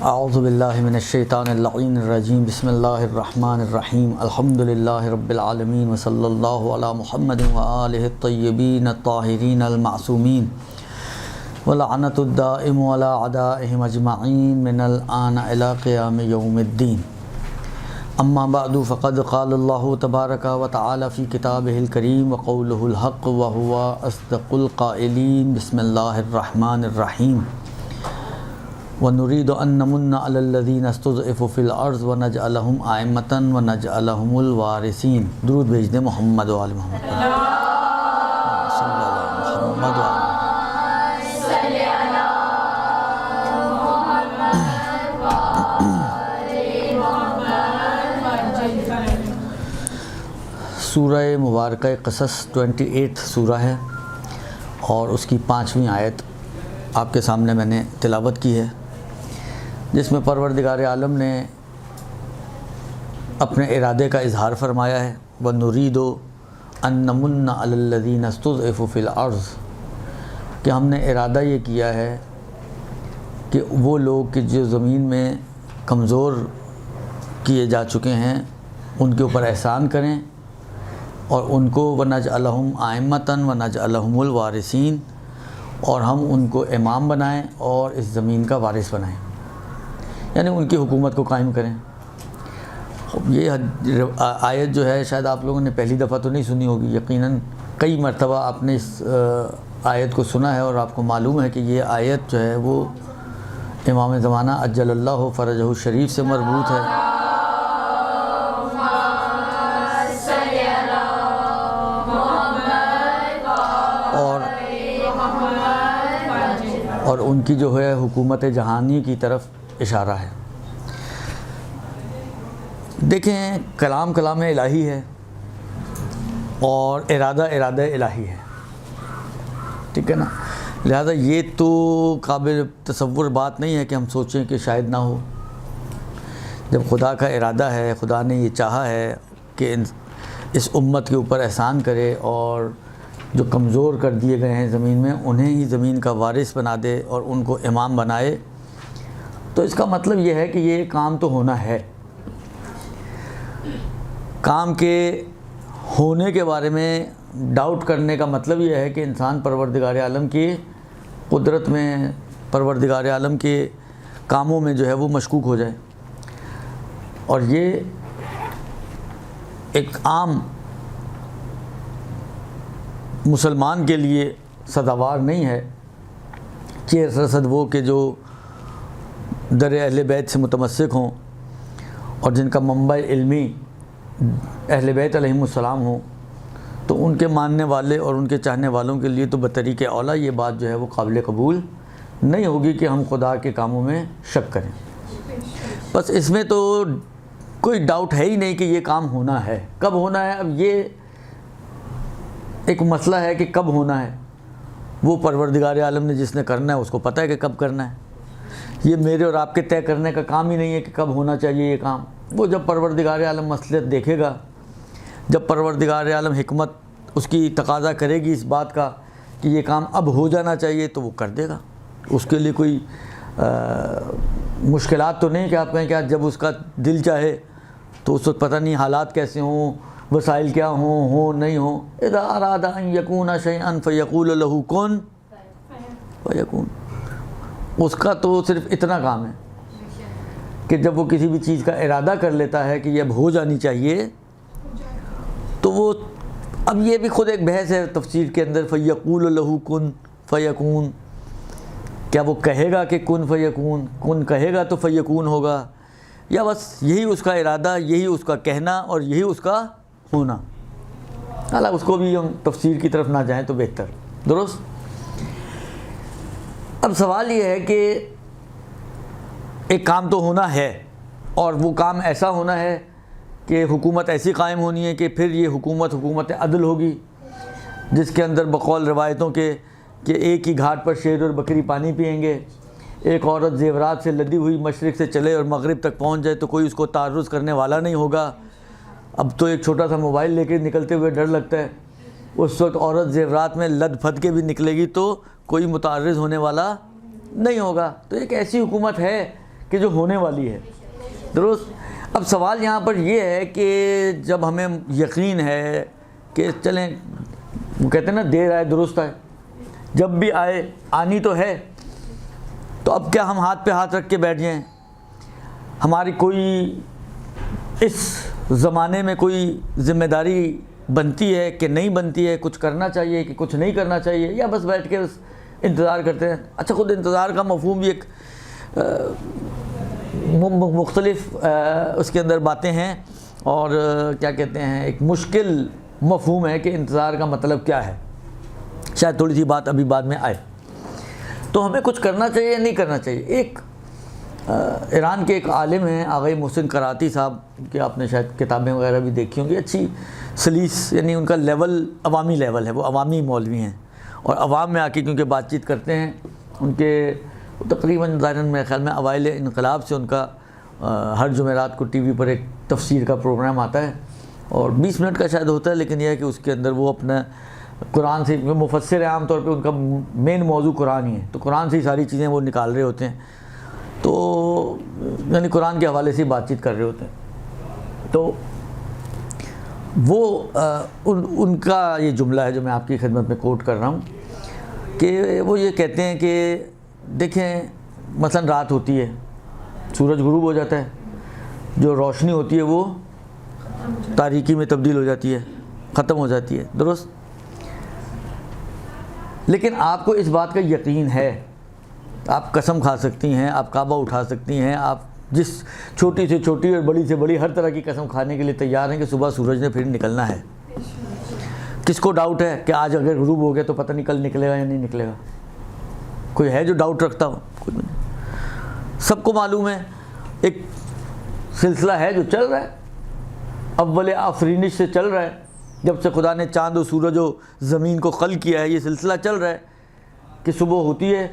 اعوذ باللہ من الشیطان اللعین الرجیم بسم اللہ الرحمن الرحیم الحمدللہ رب العالمین وصلی اللہ علی محمد وآلہ الطیبین الطاہرین المعصومین ولعنت الدائم علی اعدائہم اجمعین من الآن الی قیام یوم الدین اما بعد فقد قال اللہ تبارک وتعالی فی کتابہ الکریم وقولہ الحق وہو اصدق القائلین بسم اللہ الرحمن الرحیم وَنُرِيدُ أَن نَّمُنَّ عَلَى الَّذِينَ اسْتُضْعِفُوا فِي الْأَرْضِ وَنَجْعَلَهُمْ أَئِمَّةً وَنَجْعَلَهُمُ الْوَارِثِينَ درود بھیج دیں محمد و آل محمد صلی اللہ علیہ وسلم۔ سورہ مبارکہ قصص 28 سورہ ہے اور اس کی 5ویں آیت آپ کے سامنے میں نے تلاوت کی ہے، جس میں پروردگار عالم نے اپنے ارادے کا اظہار فرمایا ہے وَنُرِيدُ أَن نَّمُنَّ عَلَى الَّذِينَ اسْتُضْعِفُوا فِي الْأَرْضِ کہ ہم نے ارادہ یہ کیا ہے کہ وہ لوگ کہ جو زمین میں کمزور کیے جا چکے ہیں ان کے اوپر احسان کریں اور ان کو وَنَجْعَلَهُمْ أَئِمَّةً وَنَجْعَلَهُمُ الْوَارِثِينَ اور ہم ان کو امام بنائیں اور اس زمین کا وارث بنائیں، یعنی ان کی حکومت کو قائم کریں۔ یہ آیت جو ہے شاید آپ لوگوں نے پہلی دفعہ تو نہیں سنی ہوگی، یقیناً کئی مرتبہ آپ نے اس آیت کو سنا ہے اور آپ کو معلوم ہے کہ یہ آیت جو ہے وہ امام زمانہ عجل اللہ فرجہ الشریف سے مربوط ہے۔ اور ان کی جو ہے حکومت جہانی کی طرف اشارہ ہے۔ دیکھیں کلام الہی ہے اور ارادہ الہی ہے، ٹھیک ہے نا، لہذا یہ تو قابل تصور بات نہیں ہے کہ ہم سوچیں کہ شاید نہ ہو۔ جب خدا کا ارادہ ہے، خدا نے یہ چاہا ہے کہ اس امت کے اوپر احسان کرے اور جو کمزور کر دیے گئے ہیں زمین میں انہیں ہی زمین کا وارث بنا دے اور ان کو امام بنائے، تو اس کا مطلب یہ ہے کہ یہ کام تو ہونا ہے۔ کام کے ہونے کے بارے میں ڈاؤٹ کرنے کا مطلب یہ ہے کہ انسان پروردگار عالم کی قدرت میں، پروردگار عالم کے کاموں میں جو ہے وہ مشکوک ہو جائے، اور یہ ایک عام مسلمان کے لیے سزاوار نہیں ہے کہ رسد وہ کہ جو در اہل بیت سے متمسک ہوں اور جن کا منبع علمی اہل بیت علیہم السلام ہوں، تو ان کے ماننے والے اور ان کے چاہنے والوں کے لیے تو بطریق اولیٰ یہ بات جو ہے وہ قابل قبول نہیں ہوگی کہ ہم خدا کے کاموں میں شک کریں۔ بس اس میں تو کوئی ڈاؤٹ ہے ہی نہیں کہ یہ کام ہونا ہے۔ کب ہونا ہے؟ اب یہ ایک مسئلہ ہے کہ کب ہونا ہے، وہ پروردگار عالم نے جس نے کرنا ہے اس کو پتہ ہے کہ کب کرنا ہے۔ یہ میرے اور آپ کے طے کرنے کا کام ہی نہیں ہے کہ کب ہونا چاہیے یہ کام۔ وہ جب پروردگار عالم مصلحت دیکھے گا، جب پروردگار عالم حکمت اس کی تقاضا کرے گی اس بات کا کہ یہ کام اب ہو جانا چاہیے، تو وہ کر دے گا۔ اس کے لیے کوئی مشکلات تو نہیں کہ آپ کہیں کہ جب اس کا دل چاہے تو اس وقت پتہ نہیں حالات کیسے ہوں، وسائل کیا ہوں نہیں ہوں۔ اذا اراد ان یکون شیئا فیقول له کن فیکون، اس کا تو صرف اتنا کام ہے کہ جب وہ کسی بھی چیز کا ارادہ کر لیتا ہے کہ یہ اب ہو جانی چاہیے، تو وہ اب یہ بھی خود ایک بحث ہے تفسیر کے اندر، فیقول له کن فیکون، کیا وہ کہے گا کہ کن فیکون، کن کہے گا تو فیکون ہوگا، یا بس یہی اس کا ارادہ، یہی اس کا کہنا اور یہی اس کا ہونا۔ حالانکہ اس کو بھی ہم تفسیر کی طرف نہ جائیں تو بہتر، درست۔ اب سوال یہ ہے کہ ایک کام تو ہونا ہے، اور وہ کام ایسا ہونا ہے کہ حکومت ایسی قائم ہونی ہے کہ پھر یہ حکومت عدل ہوگی، جس کے اندر بقول روایتوں کے کہ ایک ہی گھاٹ پر شیر اور بکری پانی پئیں گے، ایک عورت زیورات سے لدی ہوئی مشرق سے چلے اور مغرب تک پہنچ جائے تو کوئی اس کو تعرض کرنے والا نہیں ہوگا۔ اب تو ایک چھوٹا سا موبائل لے کے نکلتے ہوئے ڈر لگتا ہے، اس وقت عورت زیورات میں لد پھد کے بھی نکلے گی تو کوئی متعرض ہونے والا نہیں ہوگا۔ تو ایک ایسی حکومت ہے کہ جو ہونے والی ہے. درست. اب سوال یہاں پر یہ ہے کہ جب ہمیں یقین ہے کہ چلیں وہ کہتے ہیں نا دیر آئے درست آئے, جب بھی آئے آنی تو ہے, تو اب کیا ہم ہاتھ پہ ہاتھ رکھ کے بیٹھ جائیں؟ ہماری کوئی اس زمانے میں کوئی ذمہ داری بنتی ہے کہ نہیں بنتی ہے؟ کچھ کرنا چاہیے کہ کچھ نہیں کرنا چاہیے, یا بس بیٹھ کے بس انتظار کرتے ہیں؟ اچھا خود انتظار کا مفہوم بھی ایک مختلف اس کے اندر باتیں ہیں, اور کیا کہتے ہیں ایک مشکل مفہوم ہے کہ انتظار کا مطلب کیا ہے. شاید تھوڑی سی بات ابھی بعد میں آئے. تو ہمیں کچھ کرنا چاہیے یا نہیں کرنا چاہیے؟ ایک ایران کے ایک عالم ہیں آغا محسن کراتی صاحب, کہ آپ نے شاید کتابیں وغیرہ بھی دیکھی ہوں گی, اچھی سلیس, یعنی ان کا لیول عوامی لیول ہے, وہ عوامی مولوی ہیں, اور عوام میں آ کے کیونکہ بات چیت کرتے ہیں. ان کے تقریباً ظاہراً میرے خیال میں اوائل انقلاب سے ان کا ہر جمعرات کو ٹی وی پر ایک تفسیر کا پروگرام آتا ہے, اور 20 منٹ کا شاید ہوتا ہے, لیکن یہ ہے کہ اس کے اندر وہ اپنا قرآن سے, مفسر ہے عام طور پہ ان کا مین موضوع قرآن ہی ہے, تو قرآن سے ہی ساری چیزیں وہ نکال رہے ہوتے ہیں, تو یعنی قرآن کے حوالے سے بات چیت کر رہے ہوتے ہیں. تو وہ ان کا یہ جملہ ہے جو میں آپ کی خدمت میں کوٹ کر رہا ہوں, کہ وہ یہ کہتے ہیں کہ دیکھیں مثلا رات ہوتی ہے, سورج غروب ہو جاتا ہے, جو روشنی ہوتی ہے وہ تاریکی میں تبدیل ہو جاتی ہے, ختم ہو جاتی ہے. درست. لیکن آپ کو اس بات کا یقین ہے, آپ قسم کھا سکتی ہیں, آپ کعبہ اٹھا سکتی ہیں, آپ جس چھوٹی سے چھوٹی اور بڑی سے بڑی ہر طرح کی قسم کھانے کے لیے تیار ہیں کہ صبح سورج نے پھر نکلنا ہے. کس کو ڈاؤٹ ہے کہ آج اگر غروب ہو گیا تو پتہ نہیں کل نکلے گا یا نہیں نکلے گا؟ کوئی ہے جو ڈاؤٹ رکھتا ہو؟ کوئی نہیں. سب کو معلوم ہے ایک سلسلہ ہے جو چل رہا ہے, اول آفرینش سے چل رہا ہے, جب سے خدا نے چاند و سورج و زمین کو خلق کیا ہے یہ سلسلہ چل رہا ہے کہ صبح ہوتی ہے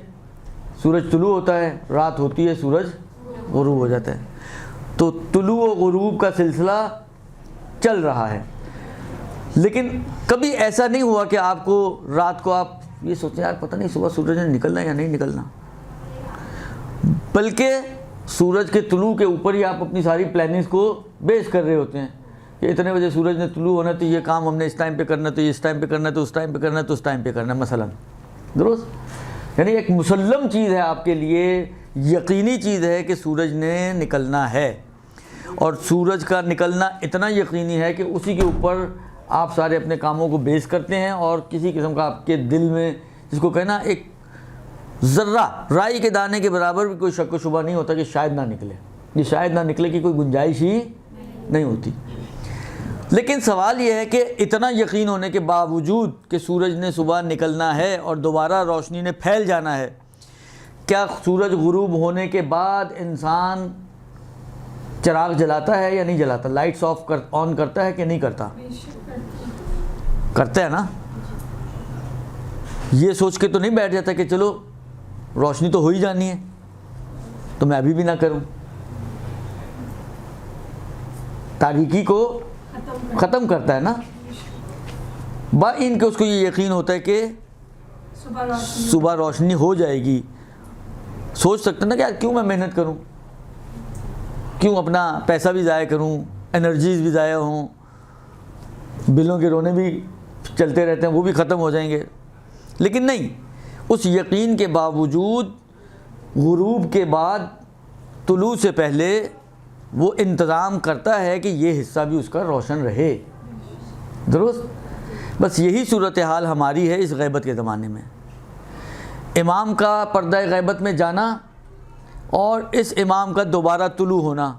سورج طلوع ہوتا ہے, رات ہوتی ہے سورج غروب ہو جاتا ہے. تو طلوع و غروب کا سلسلہ چل رہا ہے. لیکن کبھی ایسا نہیں ہوا کہ آپ کو رات کو آپ یہ سوچیں یار پتہ نہیں صبح سورج نے نکلنا یا نہیں نکلنا, بلکہ سورج کے طلوع کے اوپر ہی آپ اپنی ساری پلاننگز کو بیس کر رہے ہوتے ہیں کہ اتنے بجے سورج نے طلوع ہونا تو یہ کام ہم نے اس ٹائم پہ کرنا, تو یہ اس ٹائم پہ کرنا, تو اس ٹائم پہ کرنا, تو اس ٹائم پہ کرنا مثلا. درست. یعنی ایک مسلم چیز ہے آپ کے لیے, یقینی چیز ہے کہ سورج نے نکلنا ہے, اور سورج کا نکلنا اتنا یقینی ہے کہ اسی کے اوپر آپ سارے اپنے کاموں کو بیس کرتے ہیں, اور کسی قسم کا آپ کے دل میں جس کو کہنا ایک ذرہ رائی کے دانے کے برابر بھی کوئی شک و شبہ نہیں ہوتا کہ شاید نہ نکلے. یہ شاید نہ نکلے کی کوئی گنجائش ہی نہیں ہوتی. لیکن سوال یہ ہے کہ اتنا یقین ہونے کے باوجود کہ سورج نے صبح نکلنا ہے اور دوبارہ روشنی نے پھیل جانا ہے, کیا سورج غروب ہونے کے بعد انسان چراغ جلاتا ہے یا نہیں جلاتا؟ لائٹس آن کرتا ہے کہ نہیں کرتا؟ کرتا ہے نا. یہ سوچ کے تو نہیں بیٹھ جاتا کہ چلو روشنی تو ہو ہی جانی ہے تو میں ابھی بھی نہ کروں. تاریکی کو ختم کرتا ہے نا, با ان کے اس کو یہ یقین ہوتا ہے کہ صبح روشنی ہو جائے گی. سوچ سکتے نا کہ یار کیوں میں محنت کروں, کیوں اپنا پیسہ بھی ضائع کروں, انرجیز بھی ضائع ہوں, بلوں کے رونے بھی چلتے رہتے ہیں وہ بھی ختم ہو جائیں گے. لیکن نہیں, اس یقین کے باوجود غروب کے بعد طلوع سے پہلے وہ انتظام کرتا ہے کہ یہ حصہ بھی اس کا روشن رہے. درست. بس یہی صورتحال ہماری ہے اس غیبت کے زمانے میں. امام کا پردہ غیبت میں جانا اور اس امام کا دوبارہ طلوع ہونا.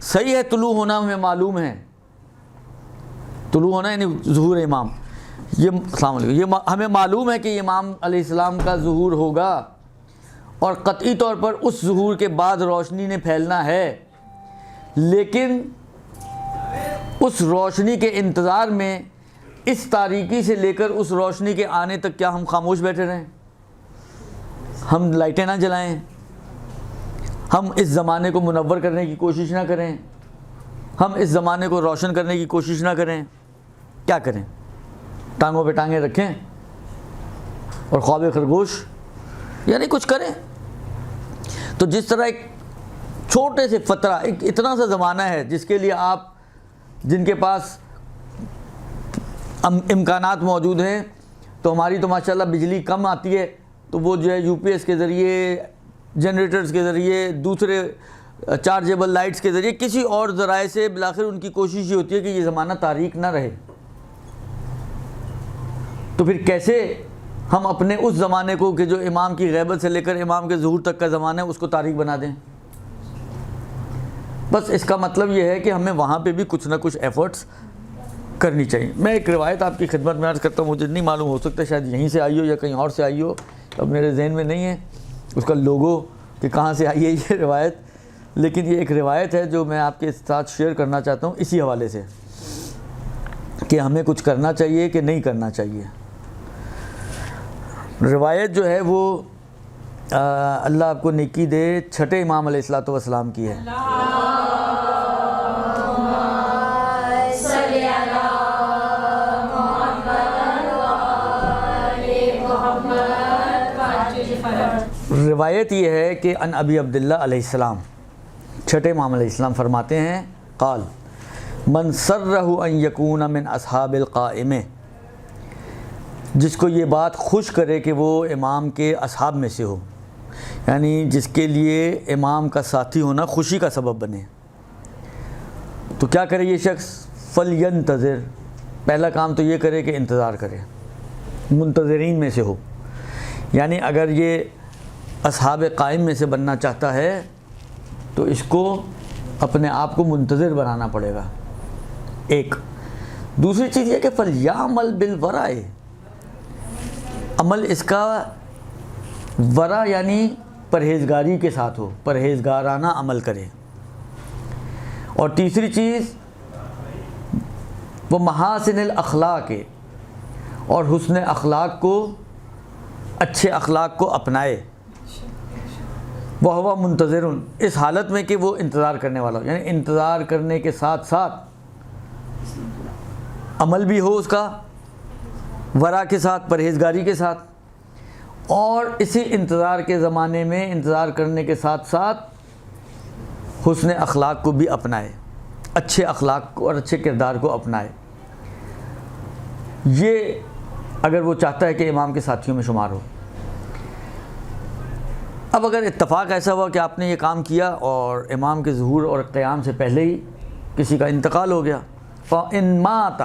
صحیح ہے, طلوع ہونا ہمیں معلوم ہے, طلوع ہونا یعنی ظہور امام, یہ السلام علیکم, یہ ہمیں معلوم ہے کہ امام علیہ السلام کا ظہور ہوگا, اور قطعی طور پر اس ظہور کے بعد روشنی نے پھیلنا ہے. لیکن اس روشنی کے انتظار میں اس تاریکی سے لے کر اس روشنی کے آنے تک کیا ہم خاموش بیٹھے رہیں؟ ہم لائٹیں نہ جلائیں, ہم اس زمانے کو منور کرنے کی کوشش نہ کریں, ہم اس زمانے کو روشن کرنے کی کوشش نہ کریں؟ کیا کریں؟ ٹانگوں پہ ٹانگیں رکھیں اور خواب خرگوش, یعنی کچھ کریں. تو جس طرح ایک چھوٹے سے فترہ، ایک اتنا سا زمانہ ہے جس کے لیے آپ، جن کے پاس امکانات موجود ہیں، تو ہماری تو ماشاءاللہ بجلی کم آتی ہے، تو وہ جو ہے یو پی ایس کے ذریعے، جنریٹرز کے ذریعے، دوسرے چارجیبل لائٹس کے ذریعے، کسی اور ذرائع سے بالآخر ان کی کوشش یہ ہوتی ہے کہ یہ زمانہ تاریک نہ رہے۔ تو پھر کیسے ہم اپنے اس زمانے کو کہ جو امام کی غیبت سے لے کر امام کے ظہور تک کا زمانہ ہے اس کو تاریک بنا دیں؟ بس اس کا مطلب یہ ہے کہ ہمیں وہاں پہ بھی کچھ نہ کچھ ایفرٹس کرنی چاہیے۔ میں ایک روایت آپ کی خدمت میں عرض کرتا ہوں، مجھے نہیں معلوم، ہو سکتا ہے شاید یہیں سے آئی ہو یا کہیں اور سے آئی ہو، اب میرے ذہن میں نہیں ہے اس کا لوگو کہ کہاں سے آئی ہے یہ روایت، لیکن یہ ایک روایت ہے جو میں آپ کے ساتھ شیئر کرنا چاہتا ہوں اسی حوالے سے کہ ہمیں کچھ کرنا چاہیے کہ نہیں کرنا چاہیے۔ روایت جو ہے وہ اللہ آپ کو نیکی دے، چھٹے امام علیہ الصلوۃ والسلام کی ہے۔ روایت یہ ہے کہ ان ابی عبداللہ علیہ السلام، چھٹے امام علیہ السلام فرماتے ہیں، قال من سرہ ان یکون من اصحاب القائمہ، جس کو یہ بات خوش کرے کہ وہ امام کے اصحاب میں سے ہو، یعنی جس کے لیے امام کا ساتھی ہونا خوشی کا سبب بنے، تو کیا کرے یہ شخص؟ فلینتظر، پہلا کام تو یہ کرے کہ انتظار کرے، منتظرین میں سے ہو، یعنی اگر یہ اصحاب قائم میں سے بننا چاہتا ہے تو اس کو اپنے آپ کو منتظر بنانا پڑے گا، ایک۔ دوسری چیز یہ کہ فلیعمل بالورع، عمل اس کا ورع یعنی پرہیزگاری کے ساتھ ہو، پرہیزگارانہ عمل کرے۔ اور تیسری چیز وہ محاسن الاخلاق، اور حسن اخلاق کو، اچھے اخلاق کو اپنائے۔ وَهُوَ مُنتَظِرٌ، اس حالت میں کہ وہ انتظار کرنے والا ہو، یعنی انتظار کرنے کے ساتھ ساتھ عمل بھی ہو اس کا ورع کے ساتھ، پرہیزگاری کے ساتھ، اور اسی انتظار کے زمانے میں انتظار کرنے کے ساتھ ساتھ حسن اخلاق کو بھی اپنائے، اچھے اخلاق کو اور اچھے کردار کو اپنائے۔ یہ اگر وہ چاہتا ہے کہ امام کے ساتھیوں میں شمار ہو۔ اب اگر اتفاق ایسا ہوا کہ آپ نے یہ کام کیا اور امام کے ظہور اور قیام سے پہلے ہی کسی کا انتقال ہو گیا، فَإِن مَاتَ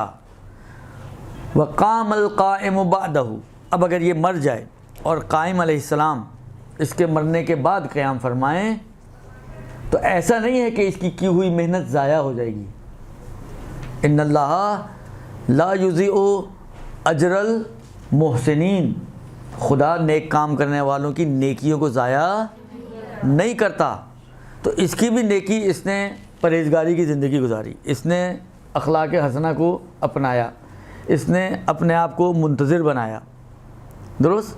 وَقَامَ الْقَائِمُ بَعْدَهُ، اب اگر یہ مر جائے اور قائم علیہ السلام اس کے مرنے کے بعد قیام فرمائیں، تو ایسا نہیں ہے کہ اس کی ہوئی محنت ضائع ہو جائے گی۔ ان اللہ لا یضیع اجر المحسنین، خدا نیک کام کرنے والوں کی نیکیوں کو ضائع نہیں کرتا۔ تو اس کی بھی نیکی، اس نے پرہیزگاری کی زندگی گزاری، اس نے اخلاق حسنہ کو اپنایا، اس نے اپنے آپ کو منتظر بنایا، درست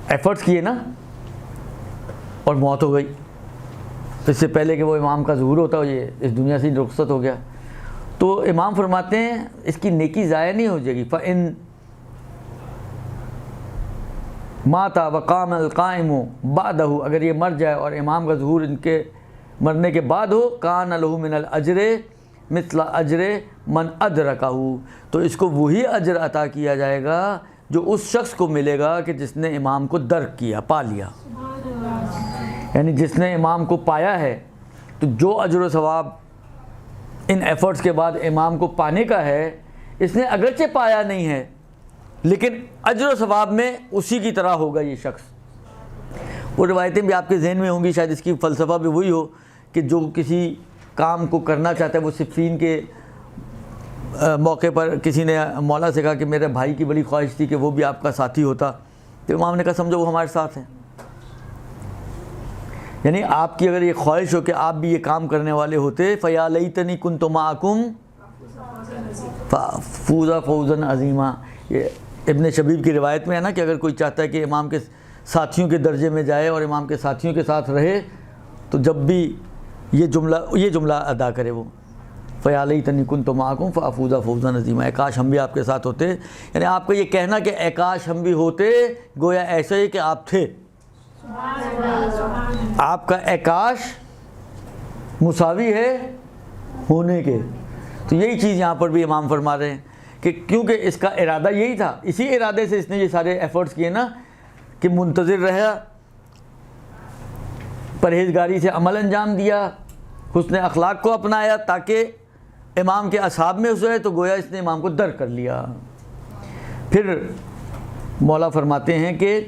ایفرٹس کیے نا، اور موت ہو گئی اس سے پہلے کہ وہ امام کا ظہور ہوتا ہو، یہ اس دنیا سے رخصت ہو گیا۔ تو امام فرماتے ہیں اس کی نیکی ضائع نہیں ہو جائے گی۔ فَإِن مَاتَ وَقَامَ الْقَائِمُ بَعْدَهُ، اگر یہ مر جائے اور امام کا ظہور ان کے مرنے کے بعد ہو، كَانَ لَهُ مِنَ الْأَجْرِ مِثْلَ أَجْرِ مَنْ أَدْرَكَهُ، تو اس کو وہی اجر عطا کیا جائے گا جو اس شخص کو ملے گا کہ جس نے امام کو درک کیا، پا لیا، یعنی جس نے امام کو پایا ہے، تو جو اجر و ثواب ان ایفرٹس کے بعد امام کو پانے کا ہے، اس نے اگرچہ پایا نہیں ہے لیکن اجر و ثواب میں اسی کی طرح ہوگا یہ شخص۔ وہ روایتیں بھی آپ کے ذہن میں ہوں گی، شاید اس کی فلسفہ بھی وہی ہو کہ جو کسی کام کو کرنا چاہتا ہے، وہ صفین کے موقع پر کسی نے مولا سے کہا کہ میرے بھائی کی بڑی خواہش تھی کہ وہ بھی آپ کا ساتھی ہوتا، تو امام نے کہا سمجھو وہ ہمارے ساتھ ہیں، یعنی آپ کی اگر یہ خواہش ہو کہ آپ بھی یہ کام کرنے والے ہوتے، فَيَا لَيْتَنِي كُنْتُ مَعَكُمْ فَأَفُوزَ فَوْزًا عَظِيمًا۔ یہ ابن شبیب کی روایت میں ہے نا کہ اگر کوئی چاہتا ہے کہ امام کے ساتھیوں کے درجے میں جائے اور امام کے ساتھیوں کے ساتھ رہے، تو جب بھی یہ جملہ ادا کرے وہ، فَيَا لَيْتَنِي كُنْتُ مَعَكُمْ فَأَفُوزَ فَوْزًا عَظِيمًا، اے کاش ہم بھی آپ کے ساتھ ہوتے، یعنی آپ کو یہ کہنا کہ اے کاش ہم بھی ہوتے، گویا ایسا ہی کہ آپ تھے، آپ کا اعکاش مساوی ہے ہونے کے. تو یہی چیز یہاں پر بھی امام فرما رہے ہیں کہ کیونکہ اس کا ارادہ یہی تھا, اسی ارادے سے اس نے یہ سارے ایفرٹس کیے نا کہ منتظر رہا, پرہیزگاری سے عمل انجام دیا, حسن اخلاق کو اپنایا تاکہ امام کے اصحاب میں اسے تو گویا اس نے امام کو در کر لیا. پھر مولا فرماتے ہیں کہ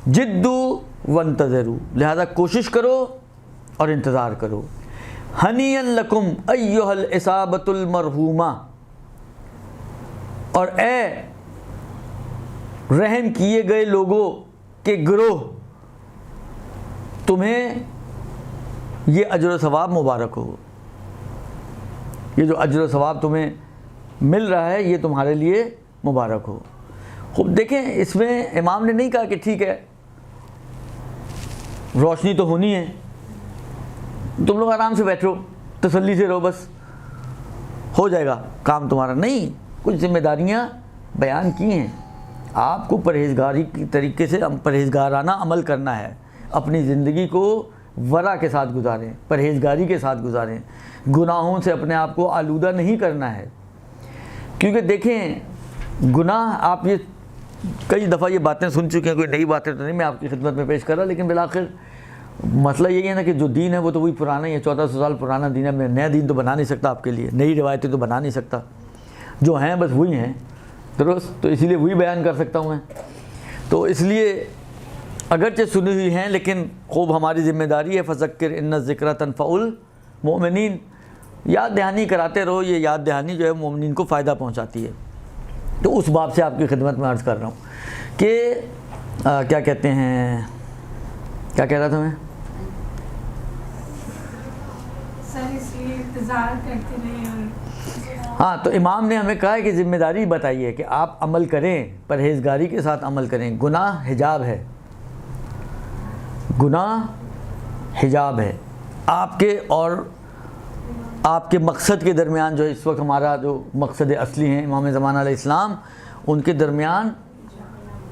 جدو وانتظروا, لہذا کوشش کرو اور انتظار کرو. ہنیئا لکم ایھا العصابۃ المرحومہ, اور اے رحم کیے گئے لوگوں کے گروہ, تمہیں یہ اجر و ثواب مبارک ہو. یہ جو اجر و ثواب تمہیں مل رہا ہے یہ تمہارے لیے مبارک ہو. خوب دیکھیں, اس میں امام نے نہیں کہا کہ ٹھیک ہے روشنی تو ہونی ہے, تم لوگ آرام سے بیٹھو, تسلی سے رہو, بس ہو جائے گا کام تمہارا. نہیں, کچھ ذمہ داریاں بیان کی ہیں. آپ کو پرہیزگاری کی طریقے سے پرہیزگارانہ عمل کرنا ہے. اپنی زندگی کو ورع کے ساتھ گزاریں, پرہیزگاری کے ساتھ گزاریں, گناہوں سے اپنے آپ کو آلودہ نہیں کرنا ہے. کیونکہ دیکھیں گناہ, آپ یہ کئی دفعہ یہ باتیں سن چکے ہیں, کوئی نئی باتیں تو نہیں میں آپ کی خدمت میں پیش کر رہا, لیکن بالآخر مسئلہ یہی ہے نا کہ جو دین ہے وہ تو وہی پرانا ہی ہے, 1400 سال پرانا دین ہے. میں نیا دین تو بنا نہیں سکتا آپ کے لیے, نئی روایتیں تو بنا نہیں سکتا, جو ہیں بس وہی ہیں, درست. تو اسی لیے وہی بیان کر سکتا ہوں میں. تو اس لیے اگرچہ سنی ہوئی ہیں لیکن خوب ہماری ذمہ داری ہے, فذکر ان الذکری تنفع المؤمنین, یاد دہانی کراتے رہو. یہ یاد دہانی جو ہے مومنین کو فائدہ پہنچاتی ہے. تو اس باب سے آپ کی خدمت میں عرض کر رہا ہوں کہ کیا کہتے ہیں, کیا کہہ رہا تھا میں, ہاں. تو امام نے ہمیں کہا ہے کہ ذمہ داری بتائی ہے کہ آپ عمل کریں, پرہیزگاری کے ساتھ عمل کریں. گناہ حجاب ہے, گناہ حجاب ہے آپ کے اور آپ کے مقصد کے درمیان. جو اس وقت ہمارا جو مقصد اصلی ہیں امام زمان علیہ السلام, ان کے درمیان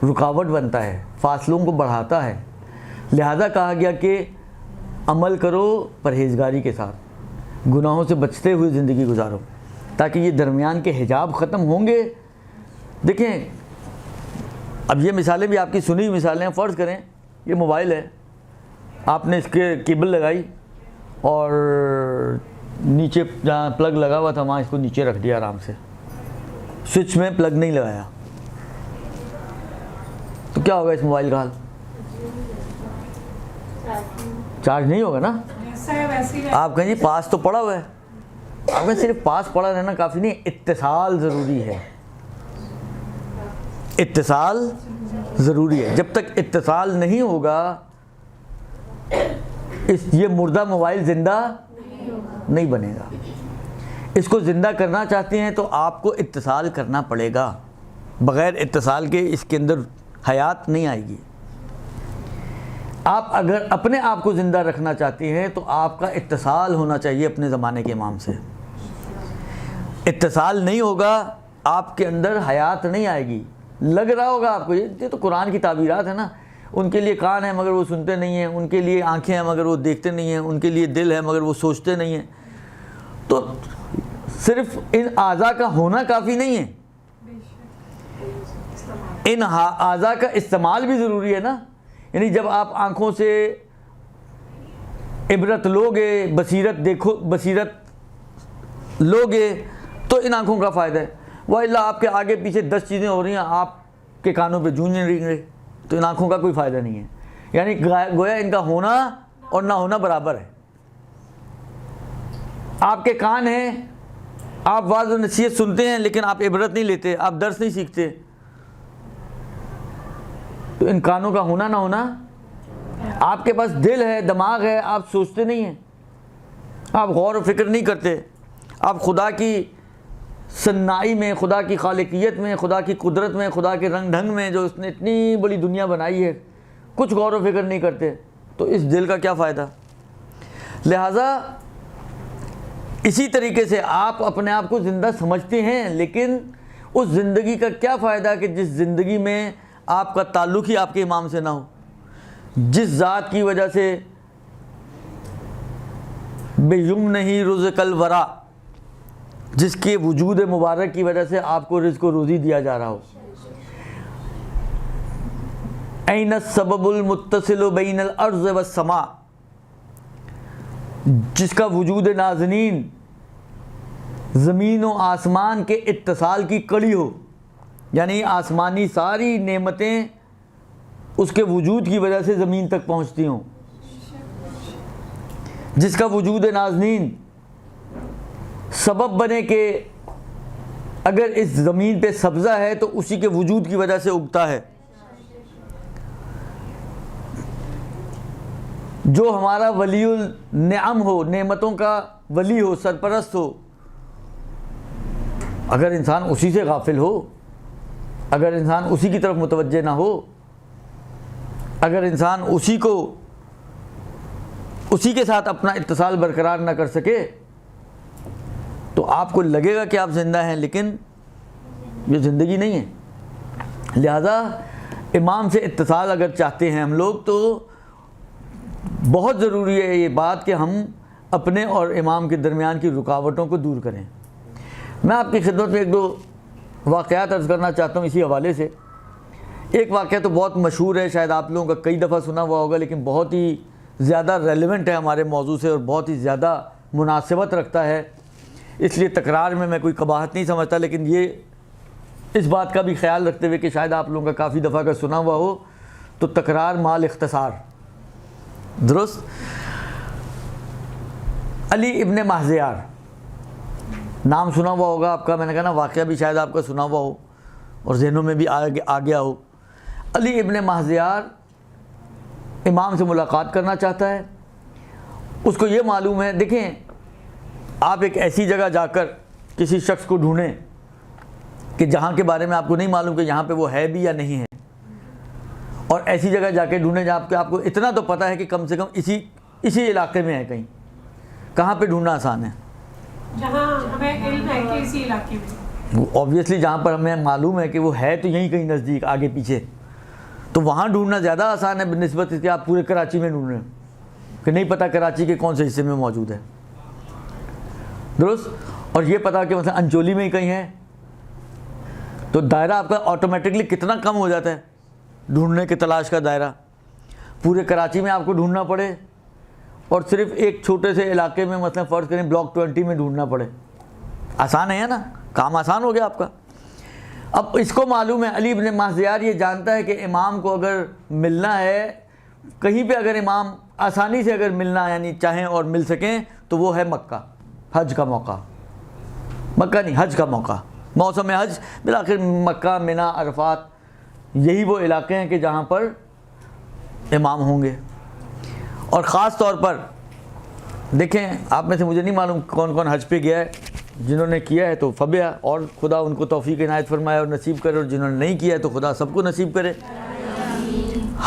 رکاوٹ بنتا ہے, فاصلوں کو بڑھاتا ہے. لہذا کہا گیا کہ عمل کرو پرہیزگاری کے ساتھ, گناہوں سے بچتے ہوئے زندگی گزارو, تاکہ یہ درمیان کے حجاب ختم ہوں گے. دیکھیں اب یہ مثالیں بھی آپ کی سنی ہوئی مثالیں ہیں. فرض کریں یہ موبائل ہے, آپ نے اس کے کیبل لگائی اور نیچے جہاں پلگ لگا ہوا تھا وہاں اس کو نیچے رکھ دیا آرام سے, سوئچ میں پلگ نہیں لگایا, تو کیا ہوگا اس موبائل کا حال؟ چارج نہیں ہوگا نا. آپ کہیں جی پاس تو پڑا ہوا ہے, آپ کہیں صرف پاس پڑا رہنا کافی نہیں, اتصال ضروری ہے, اتصال ضروری ہے. جب تک اتصال نہیں ہوگا یہ مردہ موبائل زندہ نہیں بنے گا. اس کو زندہ کرنا چاہتے ہیں تو آپ کو اتصال کرنا پڑے گا, بغیر اتصال کے اس کے اندر حیات نہیں آئے گی. آپ اگر اپنے آپ کو زندہ رکھنا چاہتے ہیں تو آپ کا اتصال ہونا چاہیے اپنے زمانے کے امام سے. اتصال نہیں ہوگا آپ کے اندر حیات نہیں آئے گی. لگ رہا ہوگا آپ کو یہ تو قرآن کی تعبیرات ہیں نا, ان کے لیے کان ہیں مگر وہ سنتے نہیں ہیں, ان کے لیے آنکھیں ہیں مگر وہ دیکھتے نہیں ہیں, ان کے لیے دل ہے مگر وہ سوچتے نہیں ہیں. تو صرف ان اعضاء کا ہونا کافی نہیں ہے, ان اعضاء کا استعمال بھی ضروری ہے نا. یعنی جب آپ آنکھوں سے عبرت لوگے, بصیرت لوگے تو ان آنکھوں کا فائدہ ہے. وَإِلَّا آپ کے آگے پیچھے 10 چیزیں ہو رہی ہیں, آپ کے کانوں پہ جونجیں رنگ رہے, تو ان آنکھوں کا کوئی فائدہ نہیں ہے. یعنی گویا ان کا ہونا اور نہ ہونا برابر ہے. آپ کے کان ہیں, آپ واعظ و نصیحت سنتے ہیں لیکن آپ عبرت نہیں لیتے, آپ درس نہیں سیکھتے, تو ان کانوں کا ہونا نہ ہونا. آپ کے پاس دل ہے, دماغ ہے, آپ سوچتے نہیں ہیں, آپ غور و فکر نہیں کرتے, آپ خدا کی صنائی میں, خدا کی خالقیت میں, خدا کی قدرت میں, خدا کے رنگ ڈھنگ میں جو اس نے اتنی بڑی دنیا بنائی ہے, کچھ غور و فکر نہیں کرتے, تو اس دل کا کیا فائدہ. لہٰذا اسی طریقے سے آپ اپنے آپ کو زندہ سمجھتے ہیں, لیکن اس زندگی کا کیا فائدہ کہ جس زندگی میں آپ کا تعلق ہی آپ کے امام سے نہ ہو, جس ذات کی وجہ سے بیمنہ رزق الورا، جس کے وجود مبارک کی وجہ سے آپ کو رزق و روزی دیا جا رہا ہو. این السبب المتصل بین الارض والسماء، جس کا وجود نازنین زمین و آسمان کے اتصال کی کڑی ہو، یعنی آسمانی ساری نعمتیں اس کے وجود کی وجہ سے زمین تک پہنچتی ہوں. جس کا وجود نازنین سبب بنے کہ اگر اس زمین پہ سبزہ ہے تو اسی کے وجود کی وجہ سے اگتا ہے. جو ہمارا ولی النعم ہو، نعمتوں کا ولی ہو، سرپرست ہو، اگر انسان اسی سے غافل ہو، اگر انسان اسی کی طرف متوجہ نہ ہو، اگر انسان اسی کے ساتھ اپنا اتصال برقرار نہ کر سکے، تو آپ کو لگے گا کہ آپ زندہ ہیں، لیکن یہ زندگی نہیں ہے. لہذا امام سے اتصال اگر چاہتے ہیں ہم لوگ، تو بہت ضروری ہے یہ بات کہ ہم اپنے اور امام کے درمیان کی رکاوٹوں کو دور کریں. میں آپ کی خدمت میں ایک دو واقعات عرض کرنا چاہتا ہوں اسی حوالے سے. ایک واقعہ تو بہت مشہور ہے، شاید آپ لوگوں کا کئی دفعہ سنا ہوا ہوگا، لیکن بہت ہی زیادہ ریلیونٹ ہے ہمارے موضوع سے اور بہت ہی زیادہ مناسبت رکھتا ہے، اس لیے تکرار میں کوئی قباحت نہیں سمجھتا، لیکن یہ اس بات کا بھی خیال رکھتے ہوئے کہ شاید آپ لوگوں کا کافی دفعہ کا سنا ہوا ہو، تو تکرار مال اختصار. درست. علی ابن مہذیار نام سنا ہوا ہوگا آپ کا، میں نے کہا نا واقعہ بھی شاید آپ کا سنا ہوا ہو اور ذہنوں میں بھی آ گیا ہو. علی ابن مہذیار امام سے ملاقات کرنا چاہتا ہے. اس کو یہ معلوم ہے، دیکھیں آپ ایک ایسی جگہ جا کر کسی شخص کو ڈھونڈیں کہ جہاں کے بارے میں آپ کو نہیں معلوم کہ یہاں پہ وہ ہے بھی یا نہیں ہے، اور ایسی جگہ جا کے ڈھونڈیں جہاں آپ کو اتنا تو پتہ ہے کہ کم سے کم اسی علاقے میں ہے. کہیں کہاں پہ ڈھونڈنا آسان ہے؟ جہاں ہمیں علم ہے کہ اسی علاقے میں، اوبویسلی جہاں پر ہمیں معلوم ہے کہ وہ ہے تو یہیں کہیں نزدیک آگے پیچھے، تو وہاں ڈھونڈنا زیادہ آسان ہے بنسبت اس کے آپ پورے کراچی میں ڈھونڈ رہے ہیں کہ نہیں پتہ کراچی کے کون سے حصے میں موجود ہے. درست. اور یہ پتہ کہ مثلا انچولی میں ہی کہیں ہے، تو دائرہ آپ کا آٹومیٹکلی کتنا کم ہو جاتا ہے ڈھونڈنے کے تلاش کا دائرہ. پورے کراچی میں آپ کو ڈھونڈنا پڑے اور صرف ایک چھوٹے سے علاقے میں مثلا فرض کریں بلاک 20 میں ڈھونڈنا پڑے، آسان ہے نا، کام آسان ہو گیا آپ کا. اب اس کو معلوم ہے، علی ابن مہذیار یہ جانتا ہے کہ امام کو اگر ملنا ہے کہیں پہ، اگر امام آسانی سے اگر ملنا یعنی چاہیں اور مل سکیں، تو وہ ہے مکہ، حج کا موقع. مکہ نہیں، حج کا موقع، موسم حج. بالآخر مکہ، منی، عرفات، یہی وہ علاقے ہیں کہ جہاں پر امام ہوں گے. اور خاص طور پر دیکھیں، آپ میں سے مجھے نہیں معلوم کون کون حج پہ گیا ہے، جنہوں نے کیا ہے تو فبیا، اور خدا ان کو توفیق عنایت فرمائے اور نصیب کرے، اور جنہوں نے نہیں کیا ہے تو خدا سب کو نصیب کرے.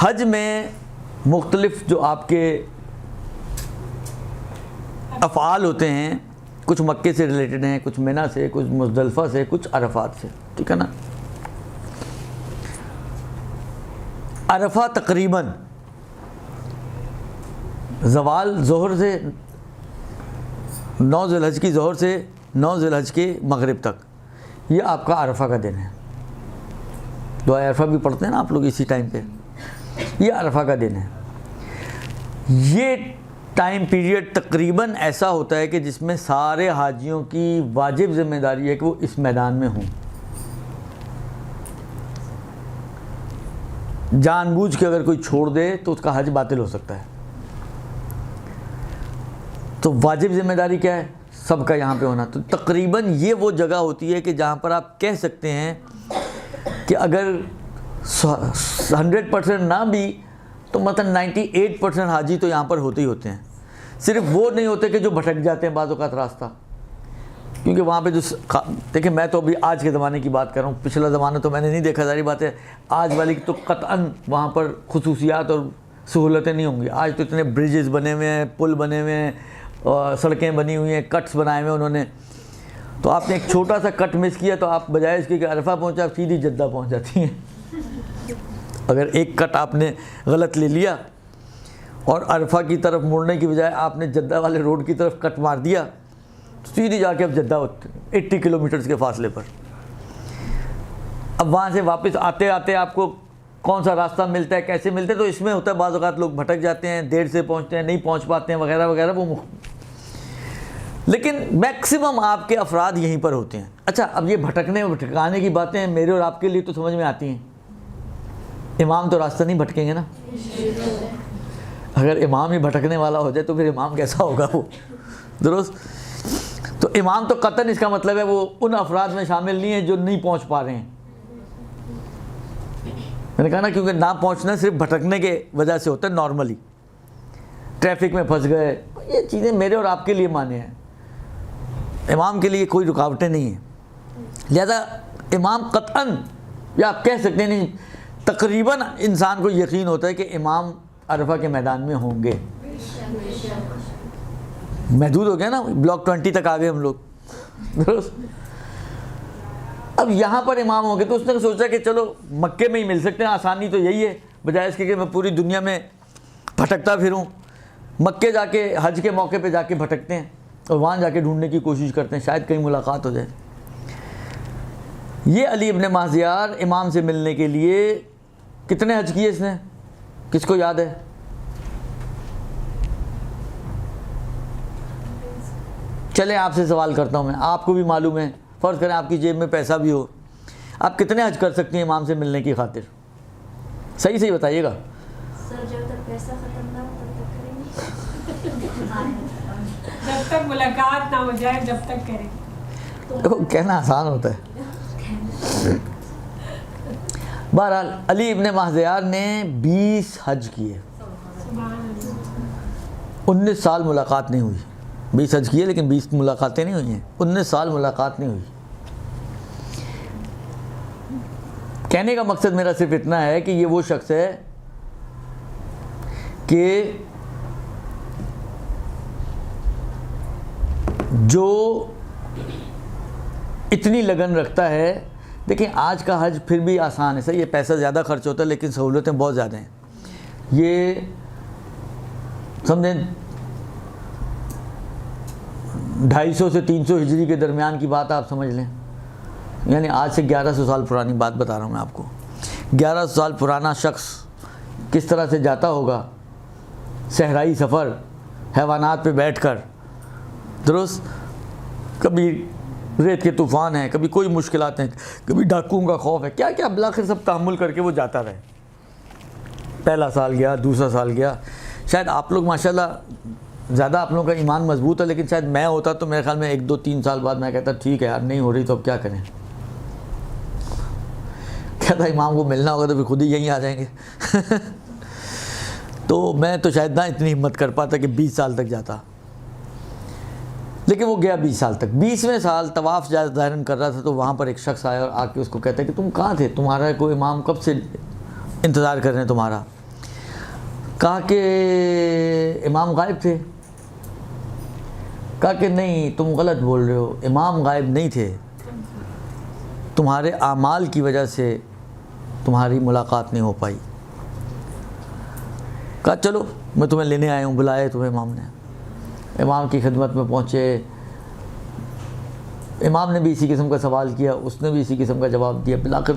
حج میں مختلف جو آپ کے افعال ہوتے ہیں، کچھ مکے سے ریلیٹڈ ہیں، کچھ منی سے، کچھ مزدلفہ سے، کچھ عرفات سے، ٹھیک ہے نا. عرفہ تقریباً زوال ظہر سے 9 ذی الحج کی ظہر سے 9 ذی الحج کے مغرب تک، یہ آپ کا عرفہ کا دن ہے. دعائے عرفہ بھی پڑھتے ہیں نا آپ لوگ اسی ٹائم پہ، یہ عرفہ کا دن ہے. یہ ٹائم پیریڈ تقریباً ایسا ہوتا ہے کہ جس میں سارے حاجیوں کی واجب ذمہ داری ہے کہ وہ اس میدان میں ہوں. جان بوجھ کے اگر کوئی چھوڑ دے تو اس کا حج باطل ہو سکتا ہے. تو واجب ذمہ داری کیا ہے؟ سب کا یہاں پہ ہونا. تو تقریباً یہ وہ جگہ ہوتی ہے کہ جہاں پر آپ کہہ سکتے ہیں کہ اگر 100% نہ بھی تو مثلا 98% حاجی تو یہاں پر ہوتے ہی ہوتے ہیں. صرف وہ نہیں ہوتے کہ جو بھٹک جاتے ہیں بعض اوقات راستہ، کیونکہ وہاں پہ جو دیکھیں، میں تو ابھی آج کے زمانے کی بات کر رہا ہوں، پچھلا زمانہ تو میں نے نہیں دیکھا، ظاہری بات ہے. آج والی تو قطعاً وہاں پر خصوصیات اور سہولتیں نہیں ہوں گی. آج تو اتنے بریجز بنے ہوئے ہیں، پل بنے ہوئے ہیں، سڑکیں بنی ہوئی ہیں، کٹس بنائے ہوئے انہوں نے. تو آپ نے ایک چھوٹا سا کٹ مس کیا تو آپ بجائے اس کے کہ عرفہ پہنچا، آپ سیدھی جدہ پہنچ جاتی ہیں. اگر ایک کٹ آپ نے غلط لے لیا اور عرفہ کی طرف مڑنے کی بجائے آپ نے جدہ والے روڈ کی طرف کٹ مار دیا، سیدھی جا کے اب جدہ 80 کلومیٹرز کے فاصلے پر. اب وہاں سے واپس آتے آتے آپ کو کون سا راستہ ملتا ہے، کیسے ملتا ہے، تو اس میں ہوتا ہے بعض اوقات لوگ بھٹک جاتے ہیں، دیر سے پہنچتے ہیں، نہیں پہنچ پاتے ہیں وغیرہ وغیرہ. لیکن میکسیمم آپ کے افراد یہیں پر ہوتے ہیں. اچھا اب یہ بھٹکنے اور بھٹکانے کی باتیں میرے اور آپ کے لیے تو سمجھ میں آتی ہیں. امام تو راستہ نہیں بھٹکیں گے نا. اگر امام ہی بھٹکنے والا ہو جائے تو پھر امام کیسا ہوگا وہ؟ درست. تو امام تو قطعاً اس کا مطلب ہے وہ ان افراد میں شامل نہیں ہے جو نہیں پہنچ پا رہے ہیں. میں نے کہا نا کیونکہ نہ پہنچنا صرف بھٹکنے کے وجہ سے ہوتا ہے، نارملی ٹریفک میں پھنس گئے، یہ چیزیں میرے اور آپ کے لیے مانے ہیں، امام کے لیے کوئی رکاوٹیں نہیں ہیں. لہذا امام قطعاً، یا آپ کہہ سکتے ہیں نہیں تقریباً انسان کو یقین ہوتا ہے کہ امام عرفہ کے میدان میں ہوں گے. محدود ہو گیا نا، بلاک 20 تک آ گئے ہم لوگ. درست. اب یہاں پر امام ہوں گے تو اس نے سوچا کہ چلو مکے میں ہی مل سکتے ہیں، آسانی تو یہی ہے، بجائے اس کے کہ میں پوری دنیا میں بھٹکتا پھروں. مکے جا کے حج کے موقع پہ جا کے بھٹکتے ہیں اور وہاں جا کے ڈھونڈنے کی کوشش کرتے ہیں، شاید کہیں ملاقات ہو جائے. یہ علی ابن مازیار امام سے ملنے کے لیے کتنے حج کیے اس نے؟ کس کو یاد ہے؟ چلیں آپ سے سوال کرتا ہوں میں، آپ کو بھی معلوم ہے، فرض کریں آپ کی جیب میں پیسہ بھی ہو، آپ کتنے حج کر سکتی ہیں امام سے ملنے کی خاطر؟ صحیح صحیح بتائیے گا. سر جب تک پیسہ ختم نہ ہو تب تک کریں گے. جب تک ملاقات نہ ہو جائے جب تک کریں. دیکھو کہنا آسان ہوتا ہے. بہرحال علی ابن مازیار نے 20 حج کیے، 19 سال ملاقات نہیں ہوئی. 20 حج کیے لیکن 20 ملاقاتیں نہیں ہوئی ہیں، 19 سال ملاقات نہیں ہوئی. کہنے کا مقصد میرا صرف اتنا ہے کہ یہ وہ شخص ہے کہ جو اتنی لگن رکھتا ہے. دیکھیں آج کا حج پھر بھی آسان ہے، صحیح ہے پیسہ زیادہ خرچ ہوتا ہے لیکن سہولتیں بہت زیادہ ہیں. یہ سمجھیں 250 سے 300 ہجری کے درمیان کی بات آپ سمجھ لیں، یعنی آج سے 1100 سال پرانی بات بتا رہا ہوں میں آپ کو. 1100 سال پرانا شخص کس طرح سے جاتا ہوگا صحرائی سفر، حیوانات پہ بیٹھ کر. درست. کبھی ریت کے طوفان ہیں، کبھی کوئی مشکلات ہیں، کبھی ڈاکوؤں کا خوف ہے، کیا کیا بالآخر سب تحمل کر کے وہ جاتا رہے. پہلا سال گیا، دوسرا سال گیا. شاید آپ لوگ ماشاءاللہ زیادہ آپ لوگوں کا ایمان مضبوط ہے، لیکن شاید میں ہوتا تو میرے خیال میں 1 2 3 سال بعد میں کہتا ٹھیک ہے یار نہیں ہو رہی تو اب کیا کریں. کہتا امام کو ملنا ہوگا تو پھر خود ہی یہیں آ جائیں گے. تو میں تو شاید نہ اتنی ہمت کر پاتا کہ 20 سال تک جاتا، لیکن وہ گیا 20 سال تک. 20ویں سال طواف ظاہراً کر رہا تھا تو وہاں پر ایک شخص آیا اور آ کے اس کو کہتا ہے کہ تم کہاں تھے، تمہارا کوئی امام کب سے انتظار کر رہے ہیں تمہارا. کہا کہ امام غائب تھے. کہا کہ نہیں تم غلط بول رہے ہو، امام غائب نہیں تھے، تمہارے اعمال کی وجہ سے تمہاری ملاقات نہیں ہو پائی. کہا چلو میں تمہیں لینے آیا ہوں، بلائے تمہیں امام نے. امام کی خدمت میں پہنچے، امام نے بھی اسی قسم کا سوال کیا، اس نے بھی اسی قسم کا جواب دیا. بالآخر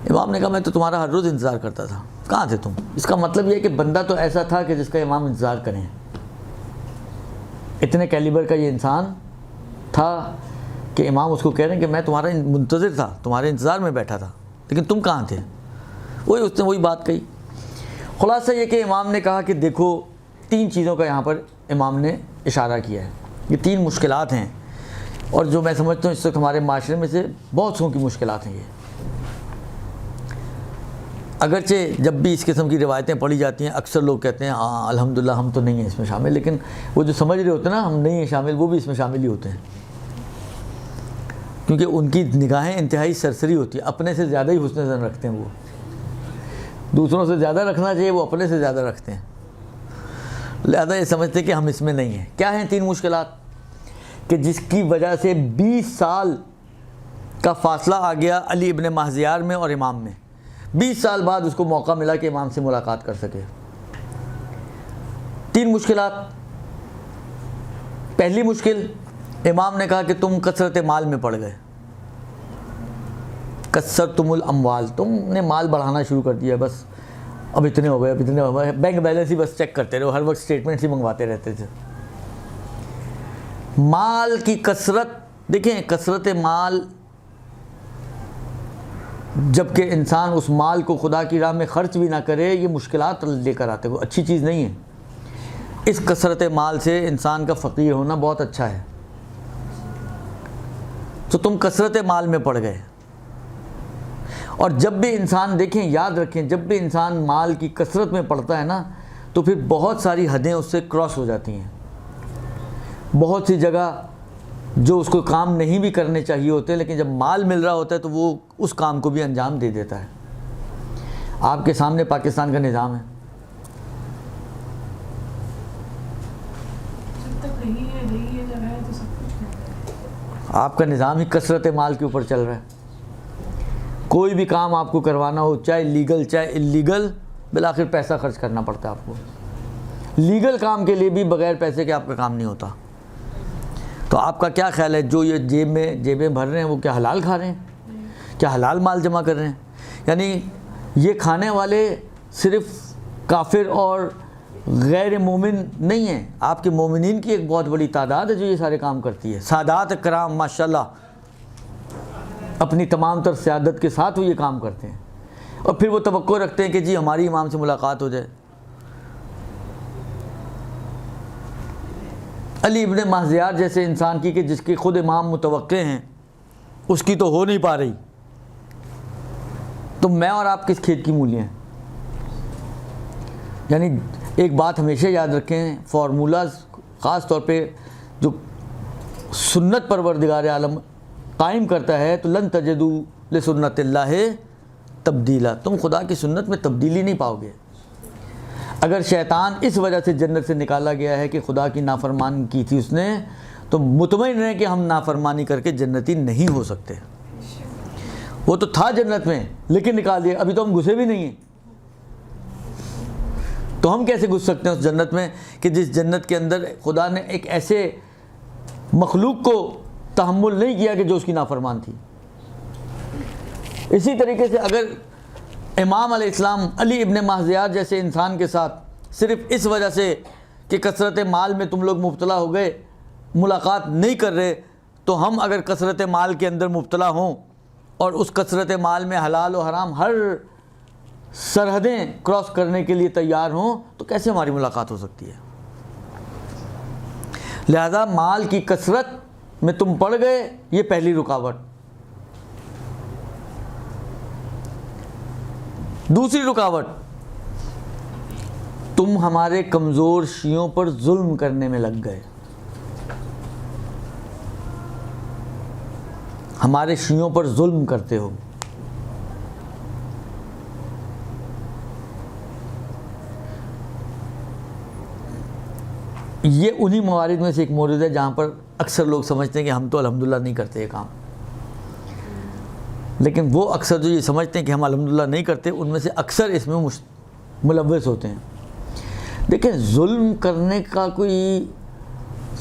امام نے کہا میں تو تمہارا ہر روز انتظار کرتا تھا، کہاں تھے تم. اس کا مطلب یہ ہے کہ بندہ تو ایسا تھا کہ جس کا امام انتظار کریں. اتنے کیلیبر کا یہ انسان تھا کہ امام اس کو کہہ رہے ہیں کہ میں تمہارا منتظر تھا، تمہارے انتظار میں بیٹھا تھا، لیکن تم کہاں تھے. اس نے وہی بات کہی. خلاصہ یہ کہ امام نے کہا کہ دیکھو 3 چیزوں کا یہاں پر امام نے اشارہ کیا ہے. یہ 3 مشکلات ہیں اور جو میں سمجھتا ہوں اس وقت ہمارے معاشرے میں سے بہت سو کی مشکلات ہیں. یہ اگرچہ جب بھی اس قسم کی روایتیں پڑھی جاتی ہیں اکثر لوگ کہتے ہیں ہاں الحمدللہ ہم تو نہیں ہیں اس میں شامل، لیکن وہ جو سمجھ رہے ہوتے ہیں نا ہم نہیں ہیں شامل، وہ بھی اس میں شامل ہی ہوتے ہیں، کیونکہ ان کی نگاہیں انتہائی سرسری ہوتی ہیں. اپنے سے زیادہ ہی حسن ظن رکھتے ہیں، وہ دوسروں سے زیادہ رکھنا چاہیے، وہ اپنے سے زیادہ رکھتے ہیں. لہذا یہ سمجھتے ہیں کہ ہم اس میں نہیں ہیں. کیا ہیں 3 مشکلات کہ جس کی وجہ سے 20 سال کا فاصلہ آ گیا علی ابن مازیار میں اور امام میں. 20 سال بعد اس کو موقع ملا کہ امام سے ملاقات کر سکے. 3 مشکلات. پہلی مشکل، امام نے کہا کہ تم کثرت مال میں پڑ گئے. کثرتم الاموال، تم نے مال بڑھانا شروع کر دیا. بس اب اتنے ہو گئے، اب اتنے ہو گئے. بینک بیلنس ہی بس چیک کرتے رہو، ہر وقت اسٹیٹمنٹس ہی منگواتے رہتے تھے. مال کی کثرت، دیکھیں کثرت مال، جب کہ انسان اس مال کو خدا کی راہ میں خرچ بھی نہ کرے، یہ مشکلات لے کر آتے، کوئی اچھی چیز نہیں ہے. اس کثرت مال سے انسان کا فقیر ہونا بہت اچھا ہے. تو تم کثرت مال میں پڑ گئے. اور جب بھی انسان، دیکھیں یاد رکھیں، جب بھی انسان مال کی کثرت میں پڑتا ہے نا تو پھر بہت ساری حدیں اس سے کراس ہو جاتی ہیں. بہت سی جگہ جو اس کو کام نہیں بھی کرنے چاہیے ہوتے، لیکن جب مال مل رہا ہوتا ہے تو وہ اس کام کو بھی انجام دے دیتا ہے. آپ کے سامنے پاکستان کا نظام ہے. آپ کا نظام ہی کثرت مال کے اوپر چل رہا ہے. کوئی بھی کام آپ کو کروانا ہو، چاہے لیگل چاہے اللیگل، بالآخر پیسہ خرچ کرنا پڑتا ہے آپ کو. لیگل کام کے لیے بھی بغیر پیسے کے آپ کا کام نہیں ہوتا. تو آپ کا کیا خیال ہے، جو یہ جیبیں بھر رہے ہیں وہ کیا حلال کھا رہے ہیں؟ کیا حلال مال جمع کر رہے ہیں؟ یعنی یہ کھانے والے صرف کافر اور غیر مومن نہیں ہیں، آپ کے مومنین کی ایک بہت بڑی تعداد ہے جو یہ سارے کام کرتی ہے. سادات کرام ماشاءاللہ اپنی تمام تر سیادت کے ساتھ وہ یہ کام کرتے ہیں، اور پھر وہ توقع رکھتے ہیں کہ جی ہماری امام سے ملاقات ہو جائے. علی ابن مہذیار جیسے انسان کی، کہ جس کے خود امام متوقع ہیں، اس کی تو ہو نہیں پا رہی، تو میں اور آپ کس کھیت کی مولیاں ہیں؟ یعنی ایک بات ہمیشہ یاد رکھیں، فارمولاز خاص طور پہ جو سنت پروردگار عالم قائم کرتا ہے، تو لن تجدوا لسنت اللہ تبدیلا، تم خدا کی سنت میں تبدیلی نہیں پاؤ گے. اگر شیطان اس وجہ سے جنت سے نکالا گیا ہے کہ خدا کی نافرمانی کی تھی اس نے، تو مطمئن رہیں کہ ہم نافرمانی کر کے جنتی نہیں ہو سکتے. وہ تو تھا جنت میں لیکن نکال دیا، ابھی تو ہم گھسے بھی نہیں ہیں. تو ہم کیسے گھس سکتے ہیں اس جنت میں کہ جس جنت کے اندر خدا نے ایک ایسے مخلوق کو تحمل نہیں کیا کہ جو اس کی نافرمان تھی. اسی طریقے سے اگر امام علیہ السلام علی ابن مہذیار جیسے انسان کے ساتھ صرف اس وجہ سے کہ کثرت مال میں تم لوگ مبتلا ہو گئے ملاقات نہیں کر رہے، تو ہم اگر کثرت مال کے اندر مبتلا ہوں اور اس کثرت مال میں حلال و حرام ہر سرحدیں کراس کرنے کے لیے تیار ہوں، تو کیسے ہماری ملاقات ہو سکتی ہے؟ لہذا مال کی کثرت میں تم پڑ گئے، یہ پہلی رکاوٹ. دوسری رکاوٹ، تم ہمارے کمزور شیعوں پر ظلم کرنے میں لگ گئے. ہمارے شیعوں پر ظلم کرتے ہو. یہ انہی موارد میں سے ایک مورد ہے جہاں پر اکثر لوگ سمجھتے ہیں کہ ہم تو الحمدللہ نہیں کرتے یہ کام، لیکن وہ اکثر جو یہ سمجھتے ہیں کہ ہم الحمدللہ نہیں کرتے، ان میں سے اکثر اس میں ملوث ہوتے ہیں. دیکھیں ظلم کرنے کا کوئی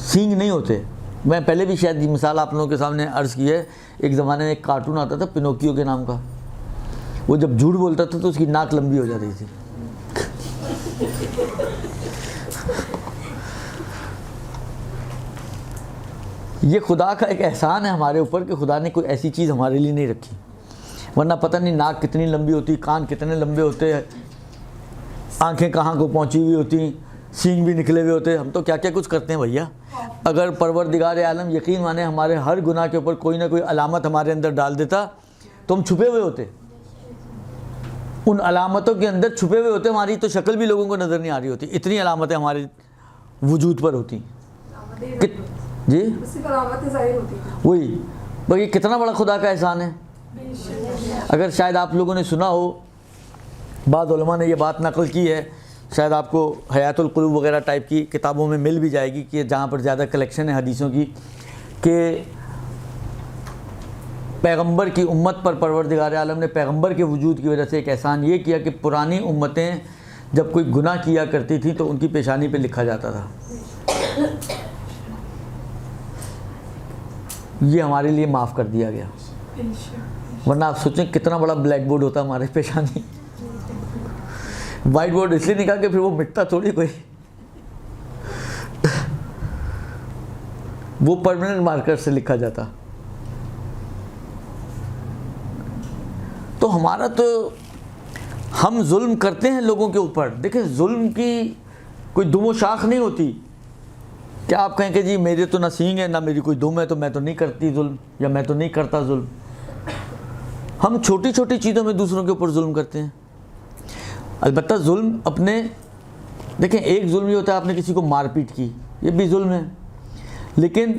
سینگ نہیں ہوتے. میں پہلے بھی شاید یہ مثال آپ لوگوں کے سامنے عرض کی ہے. ایک زمانے میں ایک کارٹون آتا تھا پینوکیو کے نام کا، وہ جب جھوٹ بولتا تھا تو اس کی ناک لمبی ہو جاتی تھی. یہ خدا کا ایک احسان ہے ہمارے اوپر کہ خدا نے کوئی ایسی چیز ہمارے لیے نہیں رکھی، ورنہ پتہ نہیں ناک کتنی لمبی ہوتی، کان کتنے لمبے ہوتے، آنکھیں کہاں کو پہنچی ہوئی ہوتی، سینگ بھی نکلے ہوئے ہوتے. ہم تو کیا کیا کچھ کرتے ہیں بھیا. اگر پروردگار عالم یقین مانے ہمارے ہر گناہ کے اوپر کوئی نہ کوئی علامت ہمارے اندر ڈال دیتا تو ہم چھپے ہوئے ہوتے. ان علامتوں کے اندر چھپے ہوئے ہوتے، ہماری تو شکل بھی لوگوں کو نظر نہیں آ رہی ہوتی، اتنی علامتیں ہمارے وجود پر ہوتی. جی وہی بھائی، کتنا بڑا خدا کا احسان ہے. اگر شاید آپ لوگوں نے سنا ہو، بعض علماء نے یہ بات نقل کی ہے، شاید آپ کو حیات القلوب وغیرہ ٹائپ کی کتابوں میں مل بھی جائے گی، کہ جہاں پر زیادہ کلیکشن ہے حدیثوں کی، کہ پیغمبر کی امت پر پروردگار عالم نے پیغمبر کے وجود کی وجہ سے ایک احسان یہ کیا کہ پرانی امتیں جب کوئی گناہ کیا کرتی تھی تو ان کی پیشانی پہ لکھا جاتا تھا. یہ ہمارے لیے معاف کر دیا گیا, ورنہ آپ سوچیں کتنا بڑا بلیک بورڈ ہوتا ہمارے پیشانی. وائٹ بورڈ اس لیے نہیں کہا کہ پھر وہ مٹتا تھوڑی کوئی, وہ پرماننٹ مارکر سے لکھا جاتا. تو ہمارا تو ہم ظلم کرتے ہیں لوگوں کے اوپر. دیکھیں ظلم کی کوئی دم و شاخ نہیں ہوتی کہ آپ کہیں کہ جی میرے تو نہ سینگ ہے نہ میری کوئی دم ہے تو میں تو نہیں کرتی ظلم یا میں تو نہیں کرتا ظلم. ہم چھوٹی چھوٹی چیزوں میں دوسروں کے اوپر ظلم کرتے ہیں. البتہ ظلم اپنے دیکھیں ایک ظلم یہ ہوتا ہے آپ نے کسی کو مار پیٹ کی, یہ بھی ظلم ہے, لیکن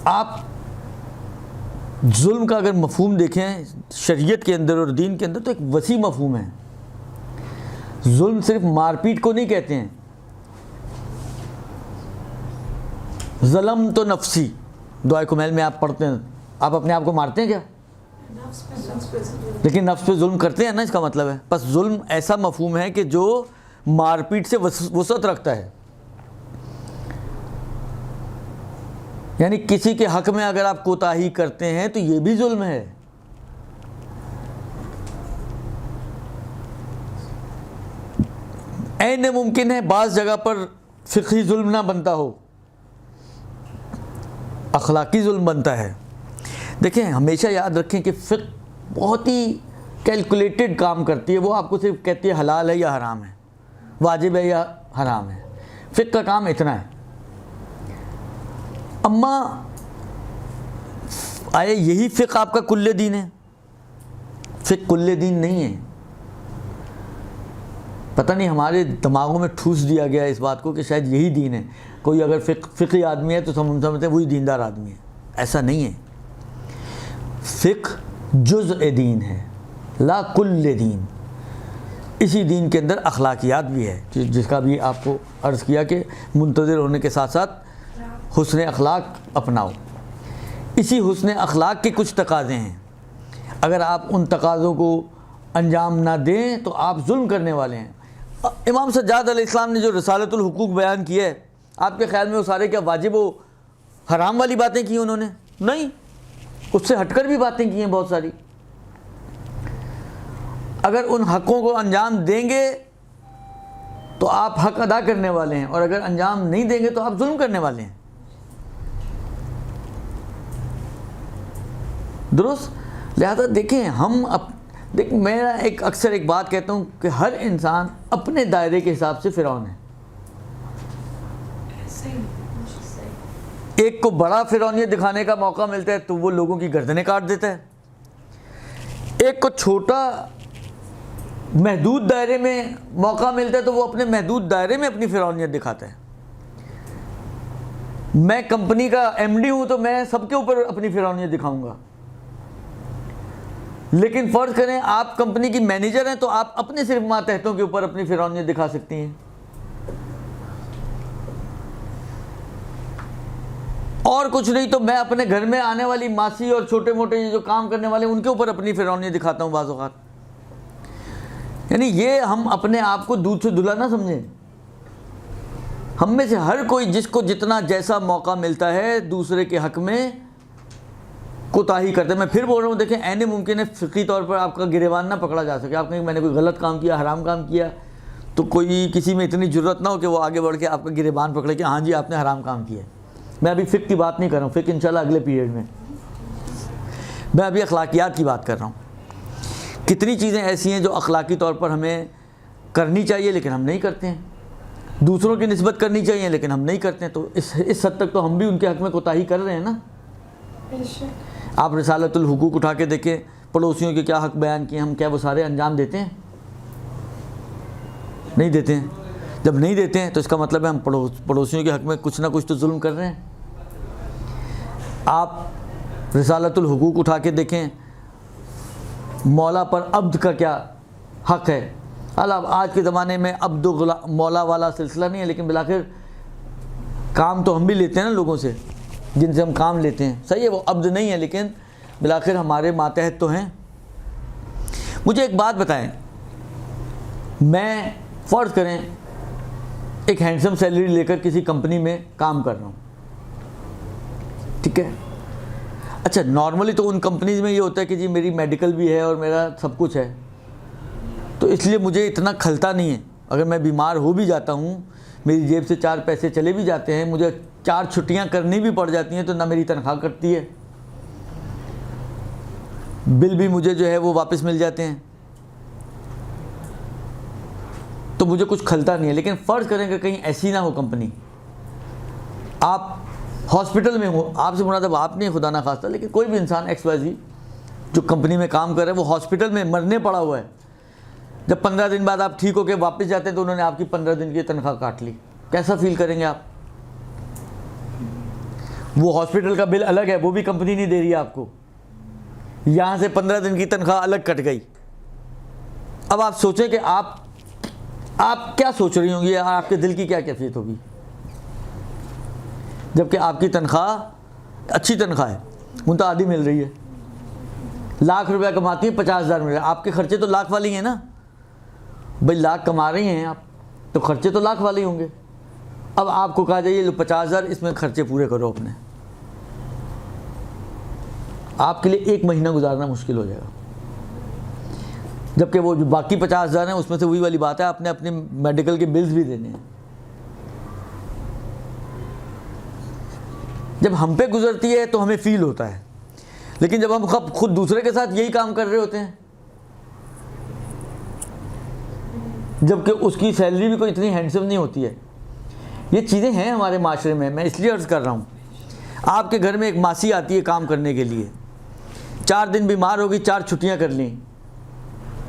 آپ ظلم کا اگر مفہوم دیکھیں شریعت کے اندر اور دین کے اندر تو ایک وسیع مفہوم ہے. ظلم صرف مار پیٹ کو نہیں کہتے ہیں. ظلم تو نفسی دعائے کمیل میں آپ پڑھتے ہیں, آپ اپنے آپ کو مارتے ہیں کیا؟ لیکن نفس پہ ظلم کرتے ہیں نا, اس کا مطلب ہے. بس ظلم ایسا مفہوم ہے کہ جو مار پیٹ سے وسعت رکھتا ہے. یعنی کسی کے حق میں اگر آپ کوتاہی کرتے ہیں تو یہ بھی ظلم ہے. عین ممکن ہے بعض جگہ پر فقہی ظلم نہ بنتا ہو, اخلاقی ظلم بنتا ہے. دیکھیں ہمیشہ یاد رکھیں کہ فقہ بہت ہی کیلکولیٹڈ کام کرتی ہے. وہ آپ کو صرف کہتی ہے حلال ہے یا حرام ہے, واجب ہے یا حرام ہے. فقہ کا کام اتنا ہے. اما آئے یہی فقہ آپ کا کل دین ہے؟ فقہ کل دین نہیں ہے. پتہ نہیں ہمارے دماغوں میں ٹھوس دیا گیا ہے اس بات کو کہ شاید یہی دین ہے. کوئی اگر فقہی آدمی ہے تو سمجھتے ہیں وہی دیندار آدمی ہے. ایسا نہیں ہے. فقہ جزء دین ہے, لا کل دین. اسی دین کے اندر اخلاقیات بھی ہے, جس کا بھی آپ کو عرض کیا کہ منتظر ہونے کے ساتھ ساتھ حسن اخلاق اپناؤ. اسی حسن اخلاق کے کچھ تقاضے ہیں. اگر آپ ان تقاضوں کو انجام نہ دیں تو آپ ظلم کرنے والے ہیں. امام سجاد علیہ السلام نے جو رسالۃ الحقوق بیان کی ہے, آپ کے خیال میں وہ سارے کیا واجب و حرام والی باتیں کی انہوں نے؟ نہیں, اس سے ہٹ کر بھی باتیں کی ہیں بہت ساری. اگر ان حقوں کو انجام دیں گے تو آپ حق ادا کرنے والے ہیں, اور اگر انجام نہیں دیں گے تو آپ ظلم کرنے والے ہیں. درست؟ لہذا دیکھیں ہم میں اکثر ایک بات کہتا ہوں کہ ہر انسان اپنے دائرے کے حساب سے فرعون ہے. ایک کو بڑا فرعونیت دکھانے کا موقع ملتا ہے تو وہ لوگوں کی گردنیں کاٹ دیتا ہے. ایک کو چھوٹا محدود دائرے میں موقع ملتا ہے تو وہ اپنے محدود دائرے میں اپنی فرعونیت دکھاتا ہے. میں کمپنی کا ایم ڈی ہوں تو میں سب کے اوپر اپنی فرعونیت دکھاؤں گا, لیکن فرض کریں آپ کمپنی کی مینیجر ہیں تو آپ اپنے صرف ماتحتوں کے اوپر اپنی فرعونیت دکھا سکتی ہیں, اور کچھ نہیں تو میں اپنے گھر میں آنے والی ماسی اور چھوٹے موٹے جو کام کرنے والے ان کے اوپر اپنی فرعونیت دکھاتا ہوں بعض اوقات. یعنی یہ ہم اپنے آپ کو دودھ سے دھلا نہ سمجھیں. ہم میں سے ہر کوئی جس کو جتنا جیسا موقع ملتا ہے دوسرے کے حق میں کوتاہی کرتے ہیں. میں پھر بول رہا ہوں دیکھیں عین ممکن ہے فقہی طور پر آپ کا گریبان نہ پکڑا جا سکے. آپ کہیں میں نے کوئی غلط کام کیا, حرام کام کیا, تو کوئی کسی میں اتنی جرت نہ ہو کہ وہ آگے بڑھ کے آپ کا گریبان پکڑے کہ ہاں جی آپ نے حرام کام کیا ہے. میں ابھی فقہ کی بات نہیں کر رہا ہوں, فقہ انشاءاللہ اگلے پیریڈ میں ابھی اخلاقیات کی بات کر رہا ہوں. کتنی چیزیں ایسی ہیں جو اخلاقی طور پر ہمیں کرنی چاہیے لیکن ہم نہیں کرتے ہیں, دوسروں کی نسبت کرنی چاہیے لیکن ہم نہیں کرتے ہیں. تو اس حد تک تو ہم بھی ان کے حق میں کوتاہی کر رہے ہیں نا. آپ رسالۃ الحقوق اٹھا کے دیکھیں, پڑوسیوں کے کیا حق بیان کیے, ہم کیا وہ سارے انجام دیتے ہیں؟ نہیں دیتے ہیں. جب نہیں دیتے ہیں تو اس کا مطلب ہے ہم پڑوسیوں کے حق میں کچھ نہ کچھ تو ظلم کر رہے ہیں. آپ رسالۃ الحقوق اٹھا کے دیکھیں, مولا پر عبد کا کیا حق ہے. آج کے زمانے میں عبد و مولا والا سلسلہ نہیں ہے, لیکن بالآخر کام تو ہم بھی لیتے ہیں نا لوگوں سے, جن سے ہم کام لیتے ہیں. صحیح ہے وہ عبد نہیں ہے لیکن بالآخر ہمارے ماتحت تو ہیں. مجھے ایک بات بتائیں, میں فرض کریں ایک ہینڈسم سیلری لے کر کسی کمپنی میں کام کر رہا ہوں، ٹھیک ہے. اچھا نارملی تو ان کمپنیز میں یہ ہوتا ہے کہ جی میری میڈیکل بھی ہے اور میرا سب کچھ ہے، تو اس لیے مجھے اتنا کھلتا نہیں ہے. اگر میں بیمار ہو بھی جاتا ہوں، میری جیب سے 4 پیسے چلے بھی جاتے ہیں، مجھے 4 چھٹیاں کرنی بھی پڑ جاتی ہیں تو نہ میری تنخواہ کٹتی ہے، بل بھی مجھے جو ہے وہ واپس مل جاتے ہیں، تو مجھے کچھ کھلتا نہیں ہے. لیکن فرض کریں کہ کہیں ایسی نہ ہو کمپنی، آپ ہاسپٹل میں ہو، آپ سے مراد اب آپ نہیں خدا نہ خواستہ، لیکن کوئی بھی انسان ایکس وائی زی جو کمپنی میں کام کر رہا ہے وہ ہاسپٹل میں مرنے پڑا ہوا ہے، جب 15 دن بعد آپ ٹھیک ہو کے واپس جاتے ہیں تو انہوں نے آپ کی 15 دن کی تنخواہ کاٹ لی، کیسا فیل کریں گے آپ؟ وہ ہاسپٹل کا بل الگ ہے، وہ بھی کمپنی نہیں دے رہی ہے آپ کو، یہاں سے 15 دن کی تنخواہ الگ کٹ گئی. اب آپ سوچیں کہ آپ کیا سوچ رہی ہوں گی، آپ کے دل کی کیا کیفیت ہوگی، جبکہ آپ کی تنخواہ اچھی تنخواہ ہے، منتہا آدھی مل رہی ہے، لاکھ روپیہ کماتی ہیں 50,000 مل رہے ہیں، آپ کے خرچے تو لاکھ والی ہیں نا بھائی، لاکھ کما رہی ہیں آپ تو خرچے تو لاکھ والے ہوں گے. اب آپ کو کہا جائے 50,000 اس میں خرچے پورے کرو اپنے، آپ کے لیے 1 مہینہ گزارنا مشکل ہو جائے گا. جبکہ وہ جو باقی 50,000 ہیں اس میں سے وہی والی بات ہے، آپ نے اپنے میڈیکل کے بلز بھی دینے ہیں. جب ہم پہ گزرتی ہے تو ہمیں فیل ہوتا ہے، لیکن جب ہم خود دوسرے کے ساتھ یہی کام کر رہے ہوتے ہیں، جبکہ اس کی سیلری بھی کوئی اتنی ہینڈسم نہیں ہوتی ہے. یہ چیزیں ہیں ہمارے معاشرے میں اس لیے عرض کر رہا ہوں. آپ کے گھر میں ایک ماسی آتی ہے کام کرنے کے لیے، 4 دن بیمار ہوگی، 4 چھٹیاں کر لیں،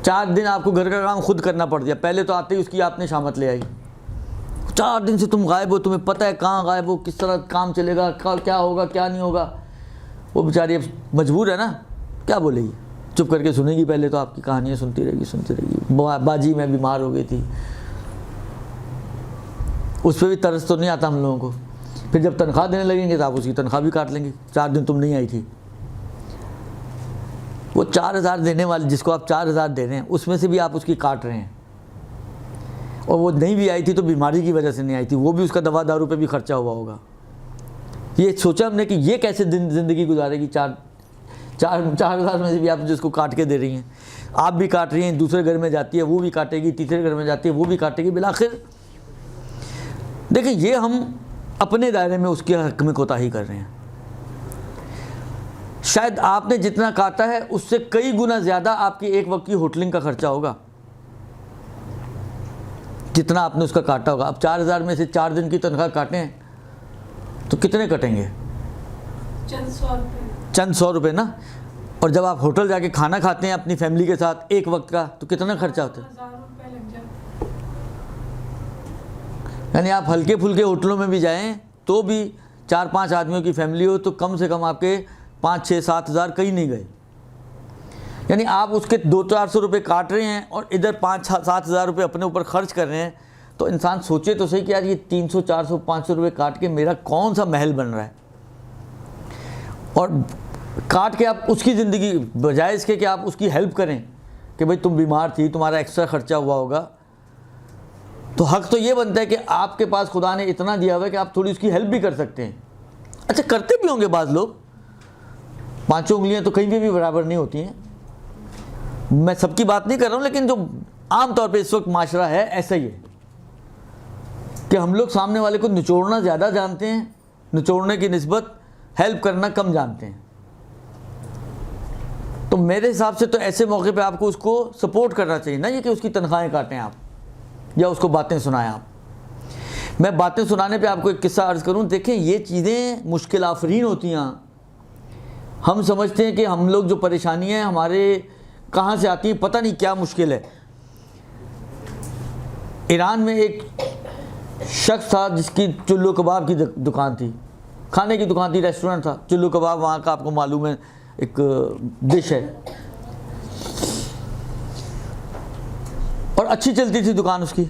4 دن آپ کو گھر کا کام خود کرنا پڑ گیا. پہلے تو آتے ہی اس کی آپ نے شامت لے آئی، 4 دن سے تم غائب ہو، تمہیں پتہ ہے کہاں غائب ہو، کس طرح کام چلے گا، کیا ہوگا کیا نہیں ہوگا. وہ بیچاری اب مجبور ہے نا، کیا بولے گی، چپ کر کے سنے گی. پہلے تو آپ کی کہانیاں سنتی رہے گی. باجی میں بیمار ہو گئی تھی، اس پہ بھی ترس تو نہیں آتا ہم لوگوں کو. پھر جب تنخواہ دینے لگیں گے تو آپ اس کی تنخواہ بھی کاٹ لیں گے، 4 دن تم نہیں آئی تھی. وہ 4,000 دینے والے جس کو آپ 4,000 دے رہے ہیں اس میں سے بھی آپ اس کی کاٹ رہے ہیں، اور وہ نہیں بھی آئی تھی تو بیماری کی وجہ سے نہیں آئی تھی، وہ بھی اس کا دوا دارو پہ بھی خرچہ ہوا ہوگا. یہ سوچا ہم نے کہ یہ کیسے زندگی گزارے گی. 4,000 میں سے بھی آپ جس کو کاٹ کے دے رہی ہیں، آپ بھی کاٹ رہی ہیں، دوسرے گھر میں جاتی ہے وہ بھی کاٹے گی، تیسرے گھر میں جاتی ہے وہ بھی کاٹے گی. بالآخر دیکھیں یہ ہم اپنے دائرے میں اس کے حق میں کوتاہی کر رہے ہیں. شاید آپ نے جتنا کاٹا ہے اس سے کئی گنا زیادہ آپ کی ایک وقت کی ہوٹلنگ کا خرچہ ہوگا، جتنا آپ نے اس کا کاٹا ہوگا. اب 4,000 میں سے 4 دن کی تنخواہ کاٹیں تو کتنے کٹیں گے؟ چند سو روپے نا. اور جب آپ ہوٹل جا کے کھانا کھاتے ہیں اپنی فیملی کے ساتھ ایک وقت کا تو کتنا خرچہ ہوتا ہے؟ یعنی آپ ہلکے پھلکے ہوٹلوں میں بھی جائیں تو بھی 4-5 آدمیوں کی فیملی ہو تو کم سے کم آپ کے 5-6-7 ہزار کہیں نہیں گئے. یعنی آپ اس کے 200-400 روپے کاٹ رہے ہیں اور ادھر 5-7 ہزار روپے اپنے اوپر خرچ کر رہے ہیں. تو انسان سوچے تو صحیح کہ یار یہ 300-400-500 روپے کاٹ کے میرا کون سا محل بن رہا ہے. اور کاٹ کے آپ اس کی زندگی بجائے اس کے کہ آپ اس کی ہیلپ کریں کہ بھائی تم بیمار تھی، تمہارا ایکسٹرا خرچہ ہوا ہوگا، تو حق تو یہ بنتا ہے کہ آپ کے پاس خدا نے اتنا دیا ہوا ہے کہ آپ تھوڑی اس کی ہیلپ بھی کر سکتے ہیں. اچھا کرتے بھی ہوں گے بعض لوگ، 5 انگلیاں تو کہیں بھی برابر نہیں ہوتی ہیں، میں سب کی بات نہیں کر رہا ہوں، لیکن جو عام طور پہ اس وقت معاشرہ ہے ایسا ہی ہے کہ ہم لوگ سامنے والے کو نچوڑنا زیادہ جانتے ہیں، نچوڑنے کی نسبت ہیلپ کرنا کم جانتے ہیں. تو میرے حساب سے تو ایسے موقع پہ آپ کو اس کو سپورٹ کرنا چاہیے، نہ یہ کہ اس کی تنخواہیں کاٹیں آپ یا اس کو باتیں سنائیں آپ. میں باتیں سنانے پہ آپ کو ایک قصہ عرض کروں. دیکھیں یہ چیزیں مشکل آفرین ہوتی ہیں. ہم سمجھتے ہیں کہ ہم لوگ جو پریشانیاں ہیں ہمارے کہاں سے آتی ہیں، پتہ نہیں کیا مشکل ہے. ایران میں ایک شخص تھا جس کی چلو کباب کی دکان تھی، کھانے کی دکان تھی، ریسٹورنٹ تھا. چلو کباب وہاں کا آپ کو معلوم ہے ایک ڈش ہے، اور اچھی چلتی تھی دکان اس کی.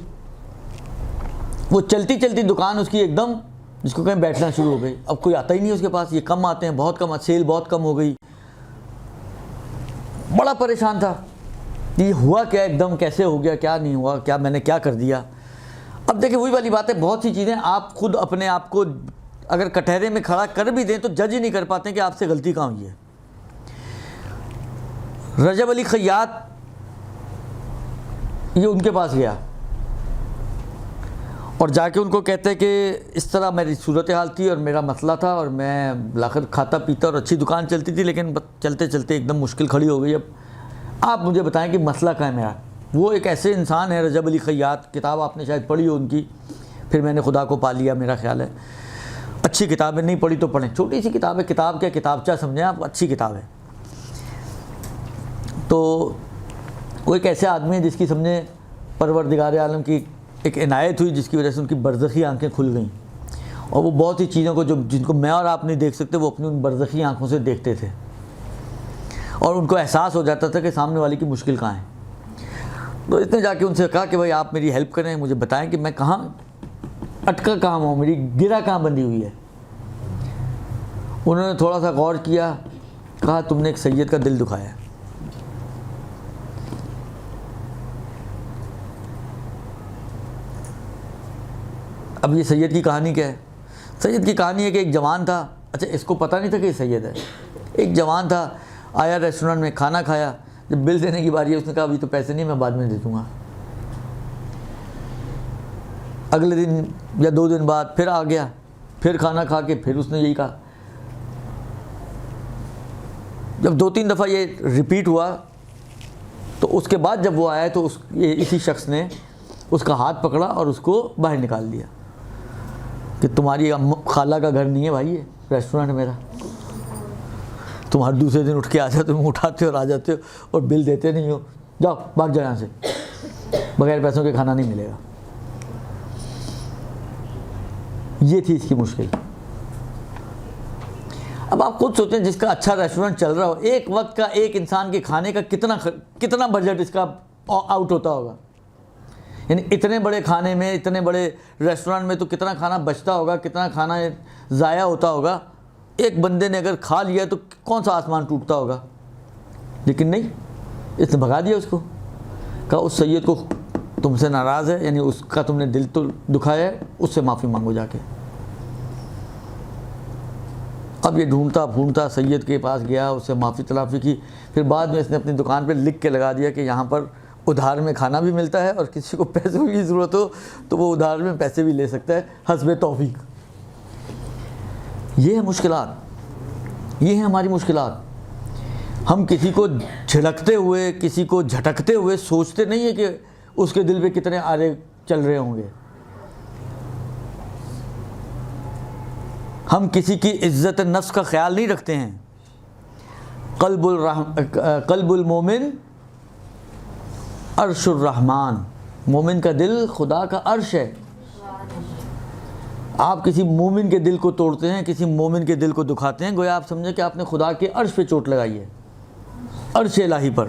وہ چلتی چلتی دکان اس کی ایک دم جس کو کہیں بیٹھنا شروع ہو گئی. اب کوئی آتا ہی نہیں اس کے پاس، یہ کم آتے ہیں، بہت کم، سیل بہت کم ہو گئی. بڑا پریشان تھا. یہ ہوا کیا، ایک دم کیسے ہو گیا، کیا نہیں ہوا، کیا میں نے کیا کر دیا. اب دیکھیں وہی والی بات ہے، بہت سی چیزیں آپ خود اپنے آپ کو اگر کٹہرے میں کھڑا کر بھی دیں تو جج ہی نہیں کر پاتے کہ آپ سے غلطی کہاں ہوئی ہے. رجب علی خیاط یہ ان کے پاس گیا اور جا کے ان کو کہتے ہیں کہ اس طرح میری صورتحال تھی اور میرا مسئلہ تھا، اور میں بالآخر کھاتا پیتا اور اچھی دکان چلتی تھی، لیکن چلتے چلتے ایک دم مشکل کھڑی ہو گئی. اب آپ مجھے بتائیں کہ مسئلہ کیا ہے میرا. وہ ایک ایسے انسان ہے رجب علی خیاط، کتاب آپ نے شاید پڑھی ہو ان کی، پھر میں نے خدا کو پا لیا، میرا خیال ہے. اچھی کتابیں نہیں پڑھی تو پڑھیں، چھوٹی سی کتاب ہے، کتاب کیا کتابچہ سمجھیں آپ، اچھی کتاب ہے. تو وہ ایک ایسے آدمی ہے جس کی سمجھیں پروردگار عالم کی ایک عنایت ہوئی، جس کی وجہ سے ان کی برزخی آنکھیں کھل گئیں، اور وہ بہت سی چیزوں کو جن کو میں اور آپ نہیں دیکھ سکتے وہ اپنی ان برزخی آنکھوں سے دیکھتے تھے، اور ان کو احساس ہو جاتا تھا کہ سامنے والے کی مشکل کہاں ہے. تو اس نے جا کے ان سے کہا کہ بھائی آپ میری ہیلپ کریں، مجھے بتائیں کہ میں کہاں اٹکا کہاں ہوں، میری گرہ کہاں بندھی ہوئی ہے. انہوں نے تھوڑا سا غور کیا، کہا تم نے ایک سید کا دل دکھایا ہے. اب یہ سید کی کہانی کیا ہے؟ سید کی کہانی ہے کہ ایک جوان تھا، اچھا اس کو پتہ نہیں تھا کہ یہ سید ہے. ایک جوان تھا، آیا ریسٹورنٹ میں، کھانا کھایا، جب بل دینے کی باری ہے اس نے کہا ابھی تو پیسے نہیں، میں بعد میں دے دوں گا. اگلے دن یا 2 دن بعد پھر آ گیا، پھر کھانا کھا کے پھر اس نے یہی کہا. جب 2-3 دفعہ یہ ریپیٹ ہوا تو اس کے بعد جب وہ آیا تو اسی شخص نے اس کا ہاتھ پکڑا اور اس کو باہر نکال دیا کہ تمہاری خالہ کا گھر نہیں ہے بھائی، یہ ریسٹورنٹ میرا. تم ہر دوسرے دن اٹھ کے آ جاتے ہو، تم اٹھاتے ہو اور آ جاتے ہو اور بل دیتے نہیں ہو، جاؤ بھاگ جاؤ یہاں سے، بغیر پیسوں کے کھانا نہیں ملے گا. یہ تھی اس کی مشکل. اب آپ خود سوچیں جس کا اچھا ریسٹورنٹ چل رہا ہو، ایک وقت کا ایک انسان کے کھانے کا کتنا بجٹ اس کا آؤٹ ہوتا ہوگا. یعنی اتنے بڑے کھانے میں، اتنے بڑے ریسٹورنٹ میں تو کتنا کھانا بچتا ہوگا، کتنا کھانا ضائع ہوتا ہوگا. ایک بندے نے اگر کھا لیا تو کون سا آسمان ٹوٹتا ہوگا. لیکن نہیں، اس نے بھگا دیا اس کو، کہا اس سید کو تم سے ناراض ہے، یعنی اس کا تم نے دل تو دکھایا ہے، اس سے معافی مانگو جا کے. اب یہ ڈھونڈتا پھونڈتا سید کے پاس گیا، اس سے معافی تلافی کی. پھر بعد میں اس نے اپنی دکان پہ لکھ کے لگا دیا کہ یہاں پر ادھار میں کھانا بھی ملتا ہے، اور کسی کو پیسوں کی ضرورت ہو تو وہ ادھار میں پیسے بھی لے سکتا ہے حسب توفیق. یہ ہے مشکلات، یہ ہیں ہماری مشکلات. ہم کسی کو جھڑکتے ہوئے، کسی کو جھٹکتے ہوئے سوچتے نہیں ہیں کہ اس کے دل پہ کتنے آرے چل رہے ہوں گے. ہم کسی کی عزت نفس کا خیال نہیں رکھتے ہیں. قلب المومن عرش الرحمن، مومن کا دل خدا کا عرش ہے. آپ کسی مومن کے دل کو توڑتے ہیں، کسی مومن کے دل کو دکھاتے ہیں، گویا آپ سمجھیں کہ آپ نے خدا کے عرش پہ چوٹ لگائی ہے، عرش الہی پر.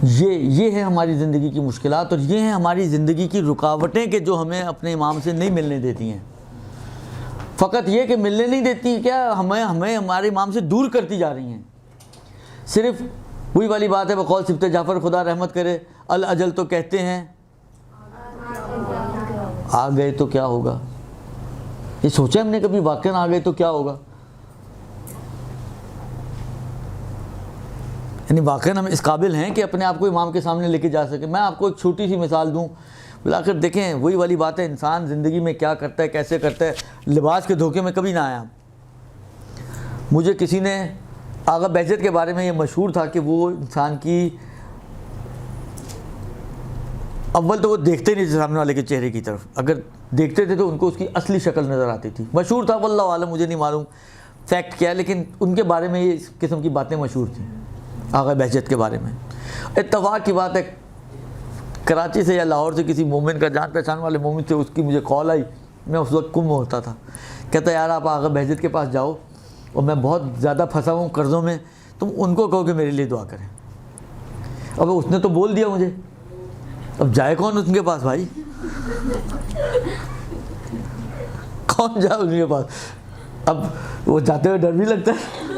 یہ ہے ہماری زندگی کی مشکلات، اور یہ ہیں ہماری زندگی کی رکاوٹیں کہ جو ہمیں اپنے امام سے نہیں ملنے دیتی ہیں. فقط یہ کہ ملنے نہیں دیتی، کیا ہمیں ہمارے امام سے دور کرتی جا رہی ہیں. صرف وہی والی بات ہے، بقول صفت جعفر خدا رحمت کرے، الاجل تو کہتے ہیں آ گئے تو کیا ہوگا. یہ سوچا ہم نے کبھی واقعاً آ گئے تو کیا ہوگا؟ یعنی واقعاً ہم اس قابل ہیں کہ اپنے آپ کو امام کے سامنے لے کے جا سکیں. میں آپ کو ایک چھوٹی سی مثال دوں، بالآخر دیکھیں وہی والی بات ہے، انسان زندگی میں کیا کرتا ہے، کیسے کرتا ہے. لباس کے دھوکے میں کبھی نہ آیا. مجھے کسی نے آغا بہجت کے بارے میں یہ مشہور تھا کہ وہ انسان کی اول تو وہ دیکھتے نہیں تھے سامنے والے کے چہرے کی طرف، اگر دیکھتے تھے تو ان کو اس کی اصلی شکل نظر آتی تھی. مشہور تھا، واللہ عالم، مجھے نہیں معلوم فیکٹ کیا ہے، لیکن ان کے بارے میں یہ اس قسم کی باتیں مشہور تھیں آغا بہجت کے بارے میں. اتفاق کی بات ہے، کراچی سے یا لاہور سے کسی مومن کا، جان پہچان والے مومن سے، اس کی مجھے کال آئی. میں اس وقت کم ہوتا تھا. کہتا یار آپ آغا بہجت کے پاس جاؤ، اور میں بہت زیادہ پھنسا ہوں قرضوں میں، تم ان کو کہو کہ میرے لیے دعا کریں. اب اس نے تو بول دیا مجھے، اب جائے کون ان کے پاس بھائی؟ کون جائے ان کے پاس؟ اب وہ جاتے ہوئے ڈر بھی لگتا ہے.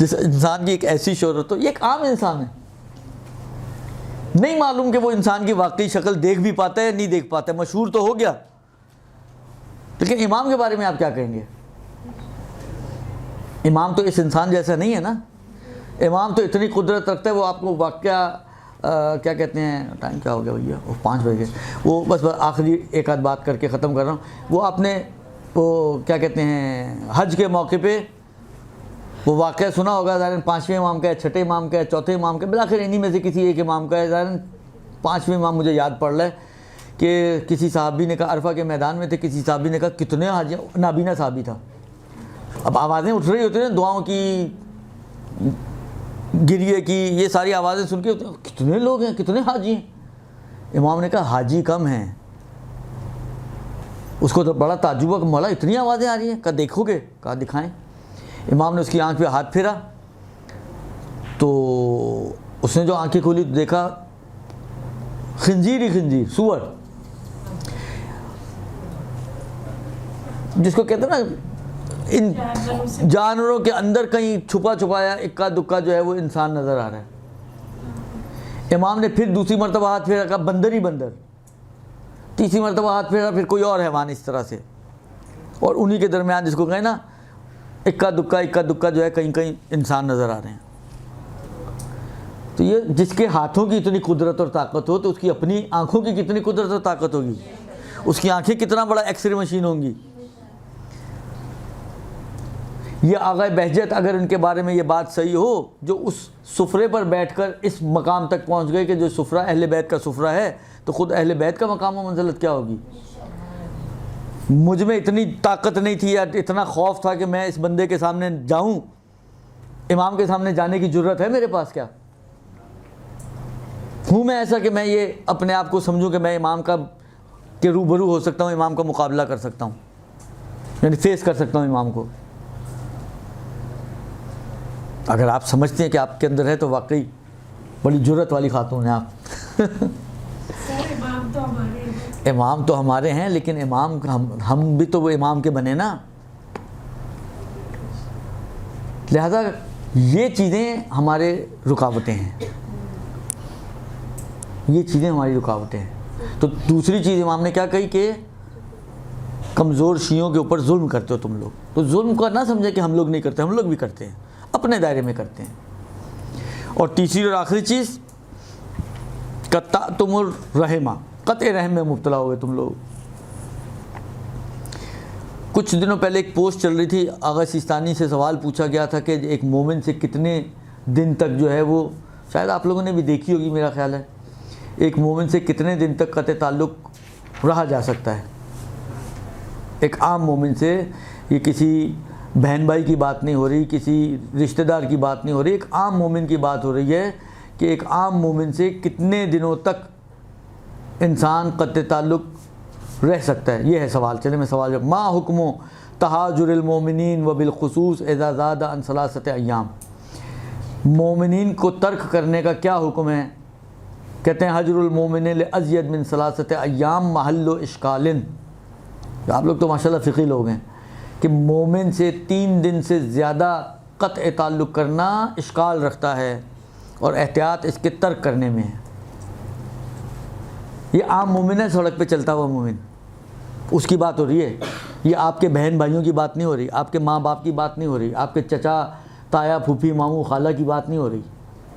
جس انسان کی ایک ایسی شہرت ہو، یہ ایک عام انسان ہے، نہیں معلوم کہ وہ انسان کی واقعی شکل دیکھ بھی پاتا ہے نہیں دیکھ پاتا ہے، مشہور تو ہو گیا، لیکن امام کے بارے میں آپ کیا کہیں گے؟ امام تو اس انسان جیسا نہیں ہے نا، امام تو اتنی قدرت رکھتا ہے، وہ آپ کو واقعہ کیا کہتے ہیں، ٹائم کیا ہو گیا بھیا، وہ 5 بج گئے، وہ بس آخری ایک آدھ بات کر کے ختم کر رہا ہوں۔ وہ آپ نے وہ کیا کہتے ہیں حج کے موقع پہ وہ واقعہ سنا ہوگا، ظاہراً 5ویں امام کا ہے، 6ٹھے امام کا ہے، 4تھے امام کا ہے، بالآخر انہی میں سے کسی ایک امام کا ہے، ظاہراً 5ویں امام مجھے یاد پڑ رہا ہے کہ کسی صحابی نے کہا، عرفہ کے میدان میں تھے، کسی صحابی نے کہا کتنے حاجی، نابینا صحابی تھا، اب آوازیں اٹھ رہی ہوتی ہیں دعاؤں کی، گریے کی، یہ ساری آوازیں سن کے کتنے لوگ ہیں، کتنے حاجی ہیں؟ امام نے کہا حاجی کم ہیں۔ اس کو تو بڑا تعجب ہوا کہ مولا اتنی آوازیں آ رہی ہیں، کہا دیکھو گے؟ کہا دکھائیں۔ امام نے اس کی آنکھ پہ ہاتھ پھیرا تو اس نے جو آنکھیں کھولی تو دیکھا خنزیر ہی خنزیر، سور، جس کو کہتے ہیں نا ان جانوروں کے اندر کہیں چھپا چھپایا اکا دکا جو ہے وہ انسان نظر آ رہا ہے۔ امام نے پھر دوسری مرتبہ ہاتھ پھیرا، کہا بندر ہی بندر، تیسری مرتبہ ہاتھ پھیرا، پھر کوئی اور حیوان اس طرح سے، اور انہی کے درمیان جس کو کہیں نا اکا دکا جو ہے کہیں کہیں انسان نظر آ رہے ہیں۔ تو یہ جس کے ہاتھوں کی اتنی قدرت اور طاقت ہو تو اس کی اپنی آنکھوں کی کتنی قدرت اور طاقت ہوگی، اس کی آنکھیں کتنا بڑا ایکس رے مشین ہوں گی۔ یہ آغا بہجت اگر ان کے بارے میں یہ بات صحیح ہو، جو اس سفرے پر بیٹھ کر اس مقام تک پہنچ گئے کہ جو سفرہ اہل بیت کا سفرہ ہے، تو خود اہل بیت کا مقام و منزلت کیا ہوگی؟ مجھ میں اتنی طاقت نہیں تھی یا اتنا خوف تھا کہ میں اس بندے کے سامنے جاؤں، امام کے سامنے جانے کی جرت ہے میرے پاس کیا؟ ہوں میں ایسا کہ میں یہ اپنے آپ کو سمجھوں کہ میں امام کا کے روبرو ہو سکتا ہوں، امام کا مقابلہ کر سکتا ہوں، یعنی فیس کر سکتا ہوں امام کو؟ اگر آپ سمجھتے ہیں کہ آپ کے اندر ہے تو واقعی بڑی جرت والی خاتون ہیں آپ۔ امام تو ہمارے ہیں، امام تو ہمارے ہیں، لیکن امام ہم بھی تو وہ امام کے بنے نا، لہذا یہ چیزیں ہمارے رکاوٹیں ہیں، یہ چیزیں ہماری رکاوٹیں ہیں۔ تو دوسری چیز امام نے کیا کہی کہ کمزور شیعوں کے اوپر ظلم کرتے ہو تم لوگ، تو ظلم کو نہ سمجھے کہ ہم لوگ نہیں کرتے، ہم لوگ بھی کرتے ہیں، اپنے دائرے میں کرتے ہیں۔ اور تیسری اور آخری چیز قطعتم الرحمہ، قطع رحم میں مبتلا ہوئے تم لوگ۔ کچھ دنوں پہلے ایک پوسٹ چل رہی تھی، آغا سیستانی سے سوال پوچھا گیا تھا کہ ایک مومن سے کتنے دن تک جو ہے وہ، شاید آپ لوگوں نے بھی دیکھی ہوگی میرا خیال ہے، ایک مومن سے کتنے دن تک قطع تعلق رہا جا سکتا ہے۔ ایک عام مومن سے، یہ کسی بہن بھائی کی بات نہیں ہو رہی، کسی رشتہ دار کی بات نہیں ہو رہی، ایک عام مومن کی بات ہو رہی ہے کہ ایک عام مومن سے کتنے دنوں تک انسان قطع تعلق رہ سکتا ہے۔ یہ ہے سوال، چلے میں سوال جب ما حکم تہاجر المومنین و بالخصوص اذا زاد عن 3 ایام، مومنین کو ترک کرنے کا کیا حکم ہے؟ کہتے ہیں حجر المومن لازید من 3 ایام محل و اشکال۔ آپ لوگ تو ماشاءاللہ فقی لوگ ہیں کہ مومن سے 3 دن سے زیادہ قطع تعلق کرنا اشکال رکھتا ہے، اور احتیاط اس کے ترک کرنے میں ہے۔ یہ عام مومن ہے، سڑک پہ چلتا ہوا مومن، اس کی بات ہو رہی ہے۔ یہ آپ کے بہن بھائیوں کی بات نہیں ہو رہی، آپ کے ماں باپ کی بات نہیں ہو رہی، آپ کے چچا تایا پھوپھی ماموں خالہ کی بات نہیں ہو رہی،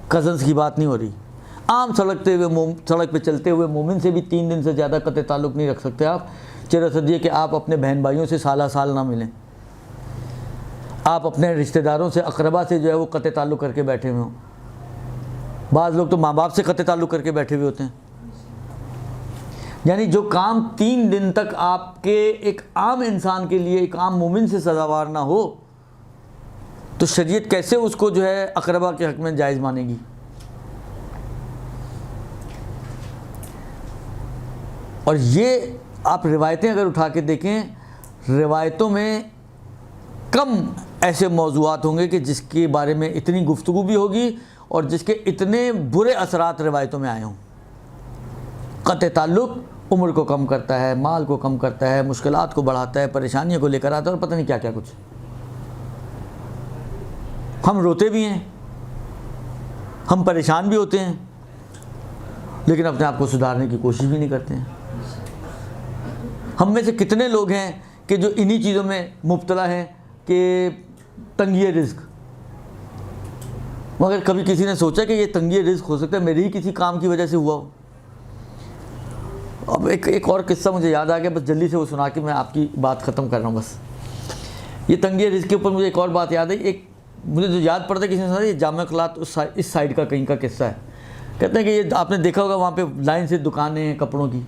کزنس کی بات نہیں ہو رہی۔ عام سڑک پہ چلتے ہوئے مومن سے بھی 3 دن سے زیادہ قطع تعلق نہیں رکھ سکتے آپ، چرا یہ کہ آپ اپنے بہن بھائیوں سے سالہ سال نہ ملیں، آپ اپنے رشتہ داروں سے، اقربا سے جو ہے وہ قطع تعلق کر کے بیٹھے ہوئے ہوں۔ بعض لوگ تو ماں باپ سے قطع تعلق کر کے بیٹھے ہوئے ہوتے ہیں۔ یعنی جو کام 3 دن تک آپ کے ایک عام انسان کے لیے، ایک عام مومن سے سزاوار نہ ہو، تو شریعت کیسے اس کو جو ہے اقربا کے حق میں جائز مانے گی؟ اور یہ آپ روایتیں اگر اٹھا کے دیکھیں، روایتوں میں کم ایسے موضوعات ہوں گے کہ جس کے بارے میں اتنی گفتگو بھی ہوگی اور جس کے اتنے برے اثرات روایتوں میں آئے ہوں۔ قطع تعلق عمر کو کم کرتا ہے، مال کو کم کرتا ہے، مشکلات کو بڑھاتا ہے، پریشانیوں کو لے کر آتا ہے، اور پتہ نہیں کیا کیا کچھ۔ ہم روتے بھی ہیں, ہم پریشان بھی ہوتے ہیں, لیکن اپنے آپ کو سدھارنے کی کوشش بھی نہیں کرتے ہیں. ہم میں سے کتنے لوگ ہیں کہ جو انہی چیزوں میں مبتلا ہیں کہ تنگی رزق, مگر کبھی کسی نے سوچا کہ یہ تنگی رزق ہو سکتا ہے میرے ہی کسی کام کی وجہ سے ہوا ہو. اب ایک اور قصہ مجھے یاد آ گیا, بس جلدی سے وہ سنا کے میں آپ کی بات ختم کر رہا ہوں. بس یہ تنگی رزق کے اوپر مجھے ایک اور بات یاد ہے. ایک مجھے جو یاد پڑتا ہے کسی نے سنا, یہ جامعہ کلات اس سائڈ کا کہیں کا قصہ ہے. کہتے ہیں کہ یہ آپ نے دیکھا ہوگا وہاں پہ لائن سے دکانیں ہیں کپڑوں کی,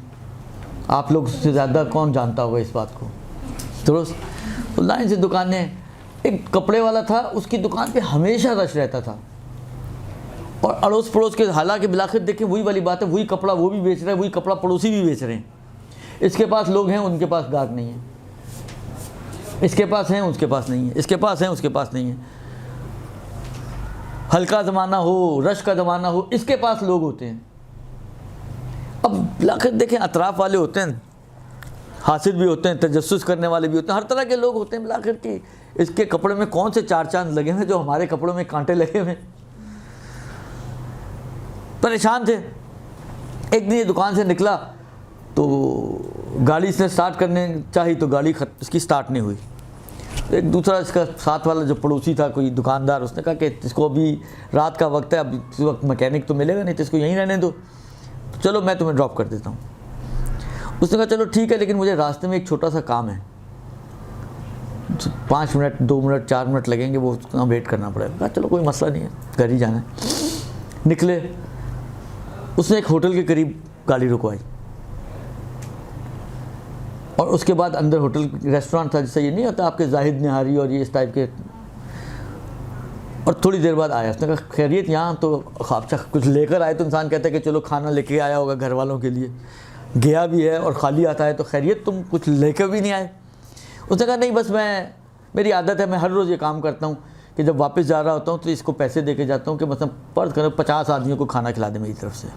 آپ لوگ سے زیادہ کون جانتا ہوگا اس بات کو, درست؟ لائن سے دکانیں, ایک کپڑے والا تھا, اس کی دکان پہ ہمیشہ رش رہتا تھا, اور اڑوس پڑوس کے, حالانکہ بالآخر دیکھیں وہی والی بات ہے, وہی کپڑا وہ بھی بیچ رہا ہے, وہی کپڑا پڑوسی بھی بیچ رہے ہیں. اس کے پاس لوگ ہیں, ان کے پاس گاہک نہیں ہے, اس کے پاس ہیں, اس کے پاس نہیں ہے, اس کے پاس ہیں, اس کے پاس نہیں ہے. ہلکا زمانہ ہو, رش کا زمانہ ہو, اس کے پاس لوگ ہوتے ہیں. اب بالآخر دیکھیں اطراف والے ہوتے ہیں, حاسد بھی ہوتے ہیں, تجسس کرنے والے بھی ہوتے ہیں, ہر طرح کے لوگ ہوتے ہیں. بالآخر کہ اس کے کپڑے میں کون سے چار چاند لگے ہوئے جو ہمارے کپڑوں میں کانٹے لگے ہوئے. پریشان تھے. ایک دن یہ دکان سے نکلا تو گاڑی اس نے سٹارٹ کرنے چاہی تو گاڑی اس کی سٹارٹ نہیں ہوئی. ایک دوسرا اس کا ساتھ والا جو پڑوسی تھا, کوئی دکاندار, اس نے کہا کہ اس کو ابھی رات کا وقت ہے, اب اس وقت میکینک تو ملے گا نہیں, تو اس کو یہیں رہنے دو, چلو میں تمہیں ڈراپ کر دیتا ہوں. اس نے کہا چلو ٹھیک ہے, لیکن مجھے راستے میں ایک چھوٹا سا کام ہے, 5 منٹ 2 منٹ 4 منٹ لگیں گے, وہ ویٹ کرنا پڑے گا. کہا چلو کوئی مسئلہ نہیں ہے, گھر ہی جانا ہے. نکلے, اس نے ایک ہوٹل کے قریب گاڑی رکوائی, اور اس کے بعد اندر ہوٹل ریسٹورانٹ تھا, جیسے یہ نہیں ہوتا آپ کے زاہد نہاری اور یہ اس ٹائپ کے. اور تھوڑی دیر بعد آیا, اس نے کہا خیریت یہاں, تو اچھا کچھ لے کر آئے تو انسان کہتا ہے کہ چلو کھانا لے کے آیا ہوگا گھر والوں کے لیے, گیا بھی ہے اور خالی آتا ہے, تو خیریت تم کچھ لے کر بھی نہیں آئے. اس نے کہا نہیں بس میری عادت ہے, میں ہر روز یہ کام کرتا ہوں کہ جب واپس جا رہا ہوتا ہوں تو اس کو پیسے دے کے جاتا ہوں کہ مثلا فرض کرو 50 آدمیوں کو کھانا کھلا دے میری طرف سے.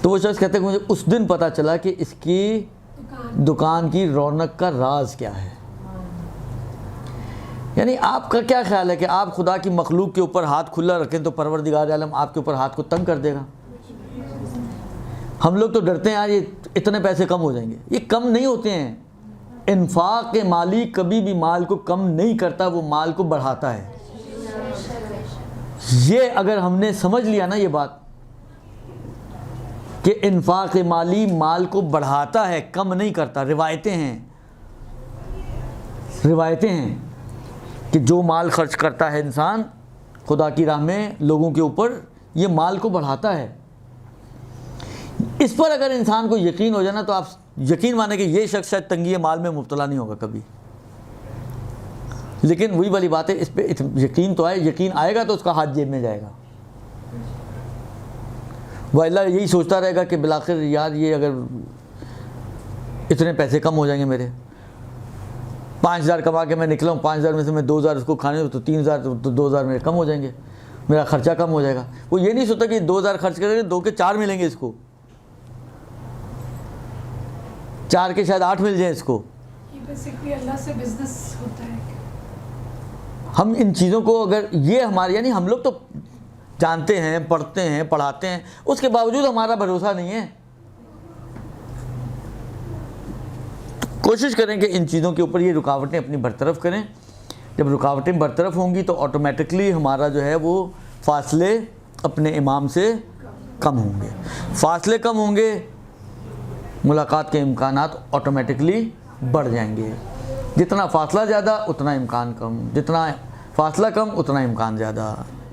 تو وہ شخص کہتے ہیں کہ مجھے اس دن پتہ چلا کہ اس کی دکان کی رونق کا راز کیا ہے. یعنی آپ کا کیا خیال ہے کہ آپ خدا کی مخلوق کے اوپر ہاتھ کھلا رکھیں تو پروردگار عالم آپ کے اوپر ہاتھ کو تنگ کر دے گا؟ ہم لوگ تو ڈرتے ہیں یار یہ اتنے پیسے کم ہو جائیں گے. یہ کم نہیں ہوتے ہیں. انفاق مالی کبھی بھی مال کو کم نہیں کرتا, وہ مال کو بڑھاتا ہے. یہ اگر ہم نے سمجھ لیا نا یہ بات کہ انفاق مالی مال کو بڑھاتا ہے, کم نہیں کرتا. روایتیں ہیں کہ جو مال خرچ کرتا ہے انسان خدا کی راہ میں لوگوں کے اوپر, یہ مال کو بڑھاتا ہے. اس پر اگر انسان کو یقین ہو جائے نا تو آپ یقین مانیں کہ یہ شخص شاید تنگی مال میں مبتلا نہیں ہوگا کبھی. لیکن وہی والی بات ہے, اس پہ یقین تو آئے, یقین آئے گا تو اس کا ہاتھ جیب میں جائے گا. وہ اللہ یہی سوچتا رہے گا کہ بالآخر یار یہ اگر اتنے پیسے کم ہو جائیں گے میرے, 5000 کما کے میں نکلا ہوں, 5000 میں سے میں 2000 اس کو کھانے تو 3000 تو 2000 میرے کم ہو جائیں گے, میرا خرچہ کم ہو جائے گا. وہ یہ نہیں سوچتا کہ 2000 خرچ کریں گے 2 کے 4 ملیں گے اس کو, 4 کے شاید 8 مل جائیں اس کو. بیسیکلی اللہ سے بزنس ہوتا ہے. ہم ان چیزوں کو اگر یہ ہمارے, یعنی ہم لوگ تو جانتے ہیں, پڑھتے ہیں, پڑھاتے ہیں, اس کے باوجود ہمارا بھروسہ نہیں ہے. کوشش کریں کہ ان چیزوں کے اوپر یہ رکاوٹیں اپنی برطرف کریں. جب رکاوٹیں برطرف ہوں گی تو آٹومیٹکلی ہمارا جو ہے وہ فاصلے اپنے امام سے کم ہوں گے. فاصلے کم ہوں گے, ملاقات کے امکانات آٹومیٹکلی بڑھ جائیں گے. جتنا فاصلہ زیادہ اتنا امکان کم, جتنا فاصلہ کم اتنا امکان زیادہ.